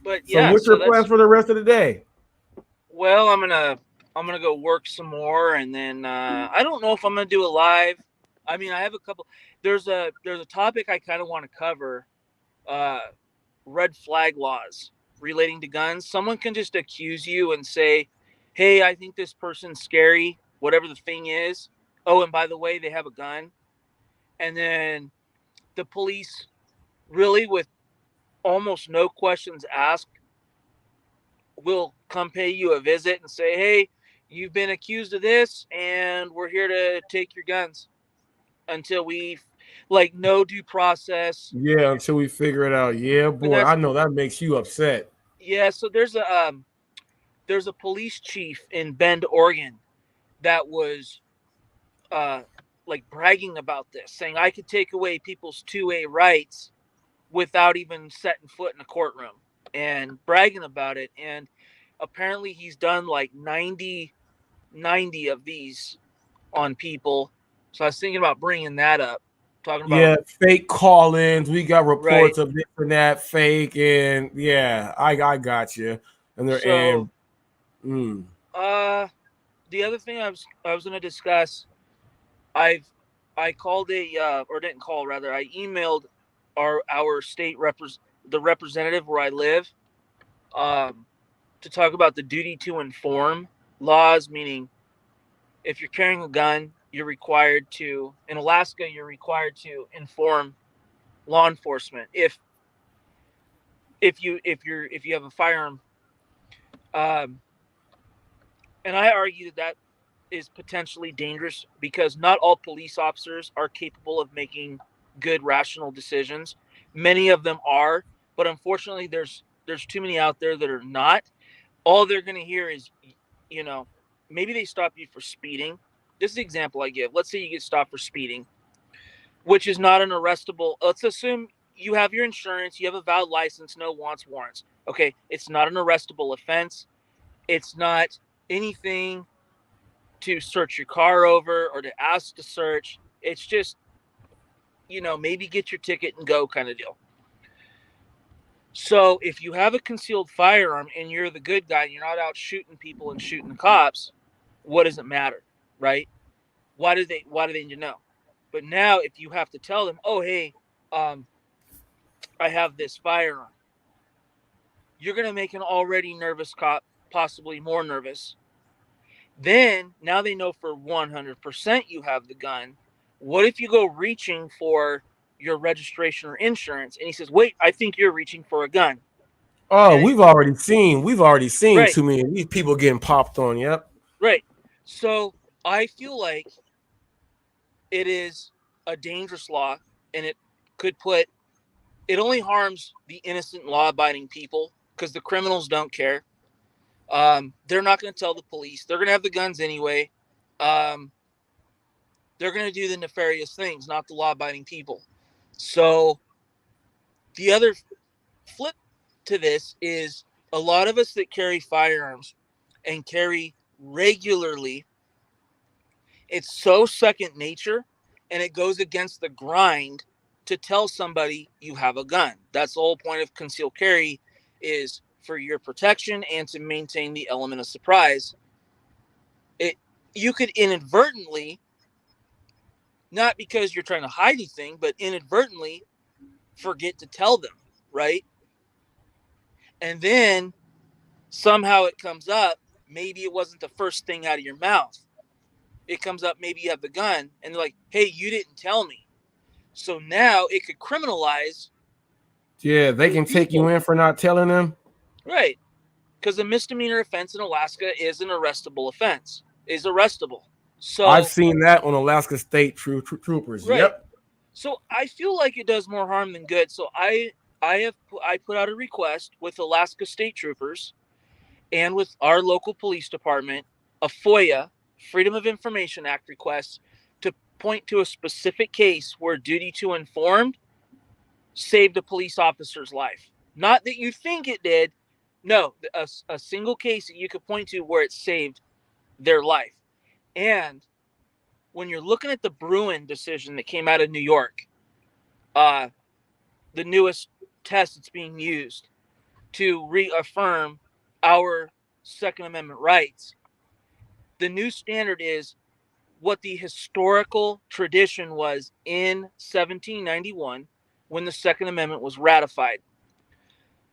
But So yeah, what's so your plans that's for the rest of the day? well, I'm gonna go work some more, and then I don't know if I'm gonna do a live. I mean, I have a couple. There's a topic I kind of want to cover. Red flag laws relating to guns. Someone can just accuse you and say, "Hey, I think this person's scary," whatever the thing is. Oh, and by the way, they have a gun. And then the police, really, with almost no questions asked, will come pay you a visit and say, "Hey, you've been accused of this, and we're here to take your guns until we, like, no due process." Yeah, until we figure it out. Yeah, And boy, that's I know that makes you upset. yeah. So there's a police chief in Bend, Oregon, that was like bragging about this, saying I could take away people's 2A rights without even setting foot in a courtroom, and bragging about it. And apparently he's done like 90 of these on people. So I was thinking about bringing that up, talking about Yeah, fake call-ins. We got right. reports of this and that fake, and yeah, I got you. And they're So mm, the other thing I was going to discuss, I called or didn't call, rather I emailed our state the representative where I live, um, to talk about the duty to inform laws, meaning if you're carrying a gun, you're required to, in Alaska, you're required to inform law enforcement if you have a firearm. Um, and I argue that is potentially dangerous because not all police officers are capable of making good rational decisions. Many of them are, but unfortunately there's too many out there that are not. All they're going to hear is, you know, maybe they stop you for speeding. This is the example I give. Let's say you get stopped for speeding, which is not an arrestable. Let's assume you have your insurance, you have a valid license, no wants, warrants. Okay, it's not an arrestable offense. It's not anything to search your car over or to ask to search. It's just, maybe get your ticket and go kind of deal. So if you have a concealed firearm and you're the good guy and you're not out shooting people and shooting the cops, what does it matter, right? Why do they need to know? But now if you have to tell them, oh, hey, I have this firearm, you're going to make an already nervous cop possibly more nervous. Then now they know for 100% you have the gun. What if you go reaching for your registration or insurance and he says, wait, I think you're reaching for a gun? oh, And we've already seen right, too many of these people getting popped on. Yep. right. So I feel like it is a dangerous law, and it only harms the innocent law-abiding people because the criminals don't care. They're not going to tell the police. They're going to have the guns anyway. They're going to do the nefarious things, not the law-abiding people. So the other flip to this is a lot of us that carry firearms and carry regularly, it's so second nature, and it goes against the grind to tell somebody you have a gun. That's the whole point of concealed carry, is for your protection and to maintain the element of surprise. You could inadvertently, not because you're trying to hide anything, but inadvertently forget to tell them, right? And then somehow it comes up, maybe it wasn't the first thing out of your mouth. It comes up, maybe you have the gun, and they're like, hey, you didn't tell me. So now it could criminalize. Yeah, they can take you in for not telling them. Right. Because a misdemeanor offense in Alaska is an arrestable offense. Is arrestable. So I've seen that on Alaska State Troopers. right. Yep. So I feel like it does more harm than good. So I put out a request with Alaska State Troopers and with our local police department, a FOIA, Freedom of Information Act request, to point to a specific case where duty to inform saved a police officer's life. Not that you think it did. No, a single case that you could point to where it saved their life. And when you're looking at the Bruin decision that came out of New York, the newest test that's being used to reaffirm our Second Amendment rights, the new standard is what the historical tradition was in 1791 when the Second Amendment was ratified.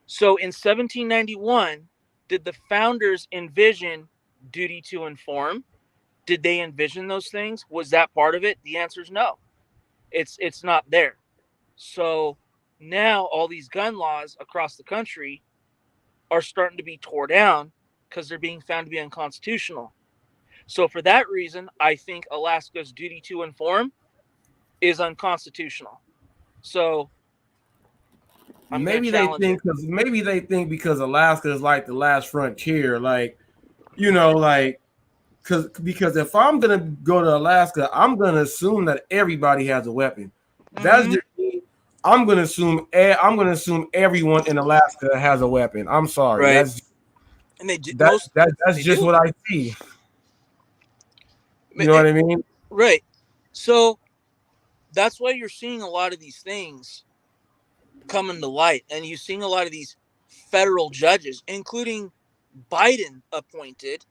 So in 1791, did the founders envision duty to inform? Did they envision those things? Was that part of it? The answer is no. It's not there. So now all these gun laws across the country are starting to be tore down because they're being found to be unconstitutional. So for that reason, I think Alaska's duty to inform is unconstitutional. So maybe they think because Alaska is like the last frontier, like, you know, like because if I'm gonna go to Alaska, I'm gonna assume that everybody has a weapon. That's just me. I'm gonna assume everyone in Alaska has a weapon. I'm sorry. Right. That's just what I see. You know what I mean? Right. So that's why you're seeing a lot of these things coming to light, and you're seeing a lot of these federal judges, including Biden appointed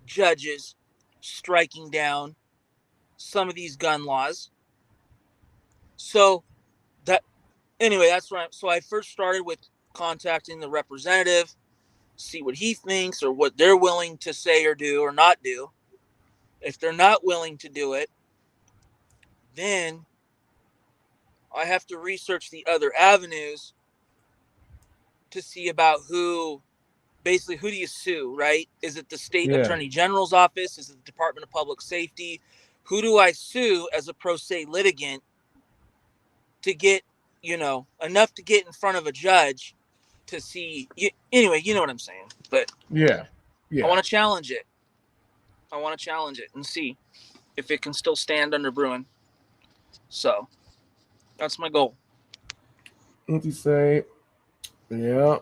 judges, striking down some of these gun laws. So that anyway, that's right. So I first started with contacting the representative, see what he thinks or what they're willing to say or do or not do. If they're not willing to do it, then I have to research the other avenues to see about who do you sue, right? Is it the state attorney general's office? Is it the Department of Public Safety? Who do I sue as a pro se litigant to get, enough to get in front of a judge to see? Anyway, you know what I'm saying. But yeah. I want to challenge it. And see if it can still stand under Bruin. So that's my goal. What you say? Yeah.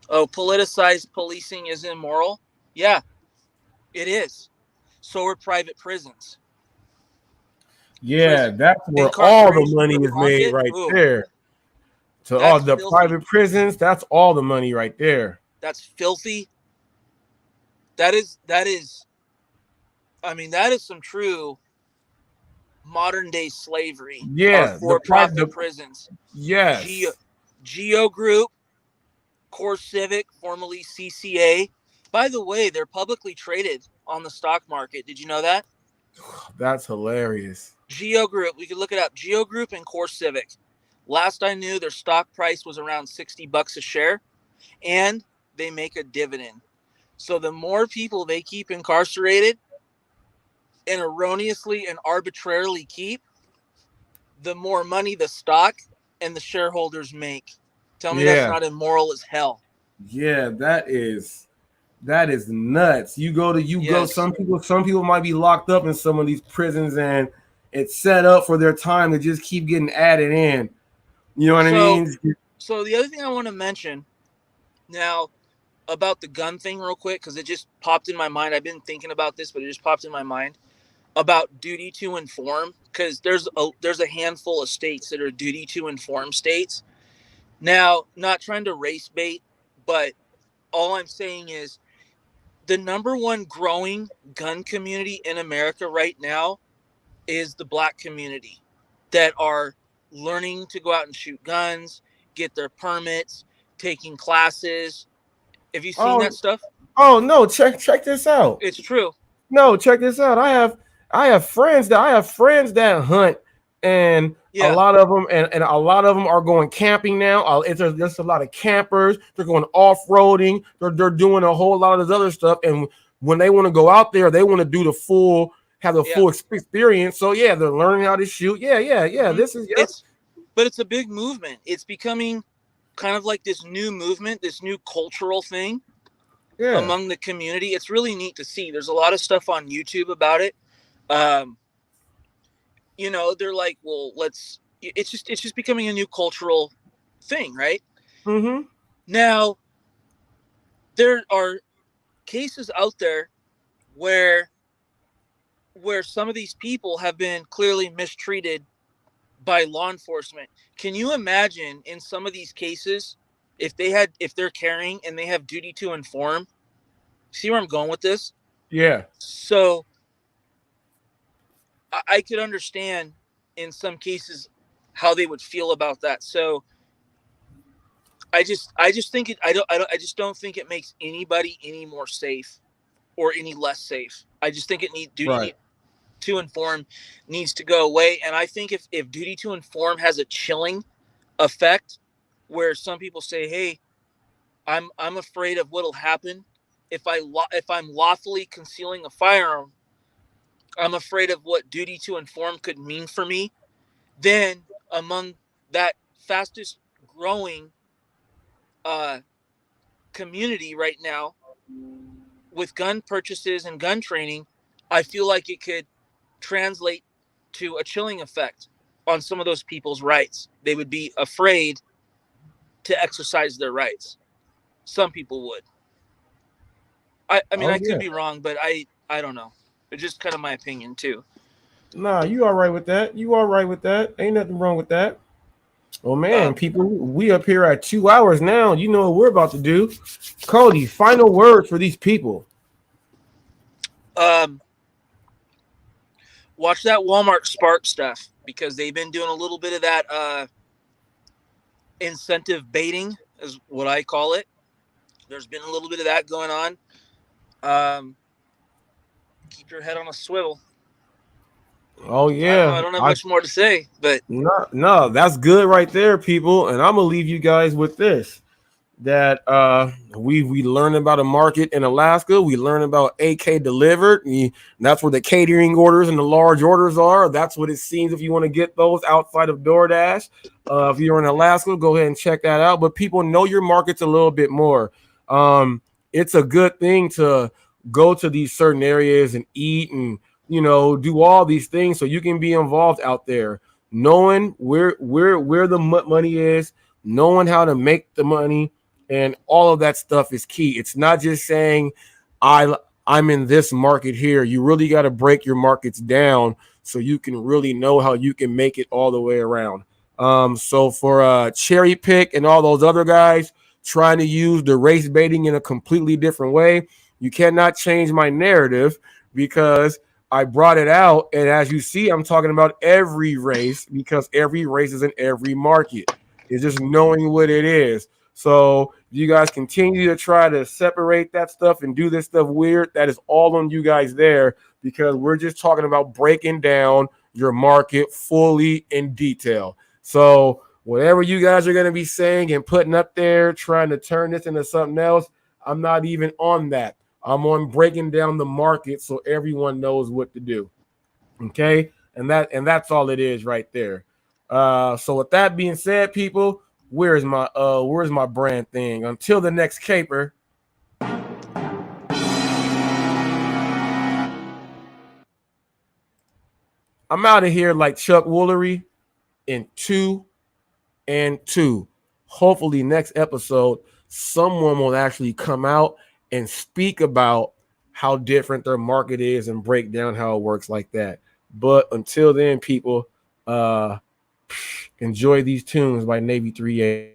Oh, politicized policing is immoral? Yeah, it is. So are private prisons. Yeah, that's where all the money is made right there. To all the private prisons, that's all the money right there. That's filthy. That is some true modern day slavery. Yeah, for profit prisons. Yes. Geo Group, Core Civic, formerly CCA. By the way, they're publicly traded on the stock market. Did you know that? That's hilarious. Geo Group, we could look it up. Geo Group and Core Civic. Last I knew, their stock price was around $60 a share, and they make a dividend. So the more people they keep incarcerated and erroneously and arbitrarily keep, the more money the stock and the shareholders make. Tell me that's not immoral as hell. Yeah, that is nuts. Some people might be locked up in some of these prisons and it's set up for their time to just keep getting added in. You know what I mean? So the other thing I want to mention now about the gun thing real quick, because it just popped in my mind. I've been thinking about this, but it just popped in my mind about duty to inform, because there's a handful of states that are duty to inform states. Now, not trying to race bait, but all I'm saying is the number one growing gun community in America right now is the Black community that are learning to go out and shoot guns, get their permits, taking classes. Have you seen that stuff? Oh no, check this out. It's true. No, check this out. I have friends that hunt and a Yeah. lot of them and a lot of them are going camping now. There's a lot of campers. They're going off-roading. They're doing a whole lot of this other stuff. And when they want to go out there, they want to do have the full experience. So yeah, they're learning how to shoot. Yeah. Mm-hmm. This is But it's a big movement. It's becoming kind of like this new movement, this new cultural thing among the community. It's really neat to see. There's a lot of stuff on YouTube about it. You know, they're like, well, it's just becoming a new cultural thing, right? Mm-hmm. Now, there are cases out there where some of these people have been clearly mistreated by law enforcement. Can you imagine in some of these cases if they're carrying and they have duty to inform? See where I'm going with this? Yeah. So I could understand in some cases how they would feel about that. So I just think I just don't think it makes anybody any more safe or any less safe. I just think duty to inform needs to go away. And I think if duty to inform has a chilling effect where some people say, hey, I'm afraid of what'll happen if I'm lawfully concealing a firearm, I'm afraid of what duty to inform could mean for me, then among that fastest growing community right now with gun purchases and gun training, I feel like it could translate to a chilling effect on some of those people's rights. They would be afraid to exercise their rights. Some people would. I mean, I could be wrong, but I don't know. It's just kind of my opinion too. Nah, you all right with that? You all right with that? Ain't nothing wrong with that. Oh man, people, we up here at 2 hours now. You know what we're about to do. Cody, final words for these people. Watch that Walmart Spark stuff because they've been doing a little bit of that incentive baiting is what I call it. There's been a little bit of that going on. Keep your head on a swivel. Oh yeah, I don't have much more to say, but no, that's good right there, people. And I'm gonna leave you guys with this: that we learned about a market in Alaska. We learned about AK delivered. That's where the catering orders and the large orders are. That's what it seems if you want to get those outside of DoorDash. If you're in Alaska, go ahead and check that out. But people, know your markets a little bit more. It's a good thing to go to these certain areas and eat and do all these things so you can be involved out there, knowing where the money is, knowing how to make the money, and all of that stuff is key. It's not just saying I'm in this market here. You really got to break your markets down so you can really know how you can make it all the way around. So for Cherry Pick and all those other guys trying to use the race baiting in a completely different way, you cannot change my narrative because I brought it out. And as you see, I'm talking about every race because every race is in every market. It's just knowing what it is. So you guys continue to try to separate that stuff and do this stuff weird. That is all on you guys there because we're just talking about breaking down your market fully in detail. So whatever you guys are going to be saying and putting up there, trying to turn this into something else, I'm not even on that. I'm on breaking down the market so everyone knows what to do. Okay? And that's all it is right there. So with that being said, people, where's my brand thing? Until the next caper. I'm out of here like Chuck Woolery in 2 and 2. Hopefully next episode, someone will actually come out and speak about how different their market is and break down how it works like that. But until then, people, enjoy these tunes by Navy 3A.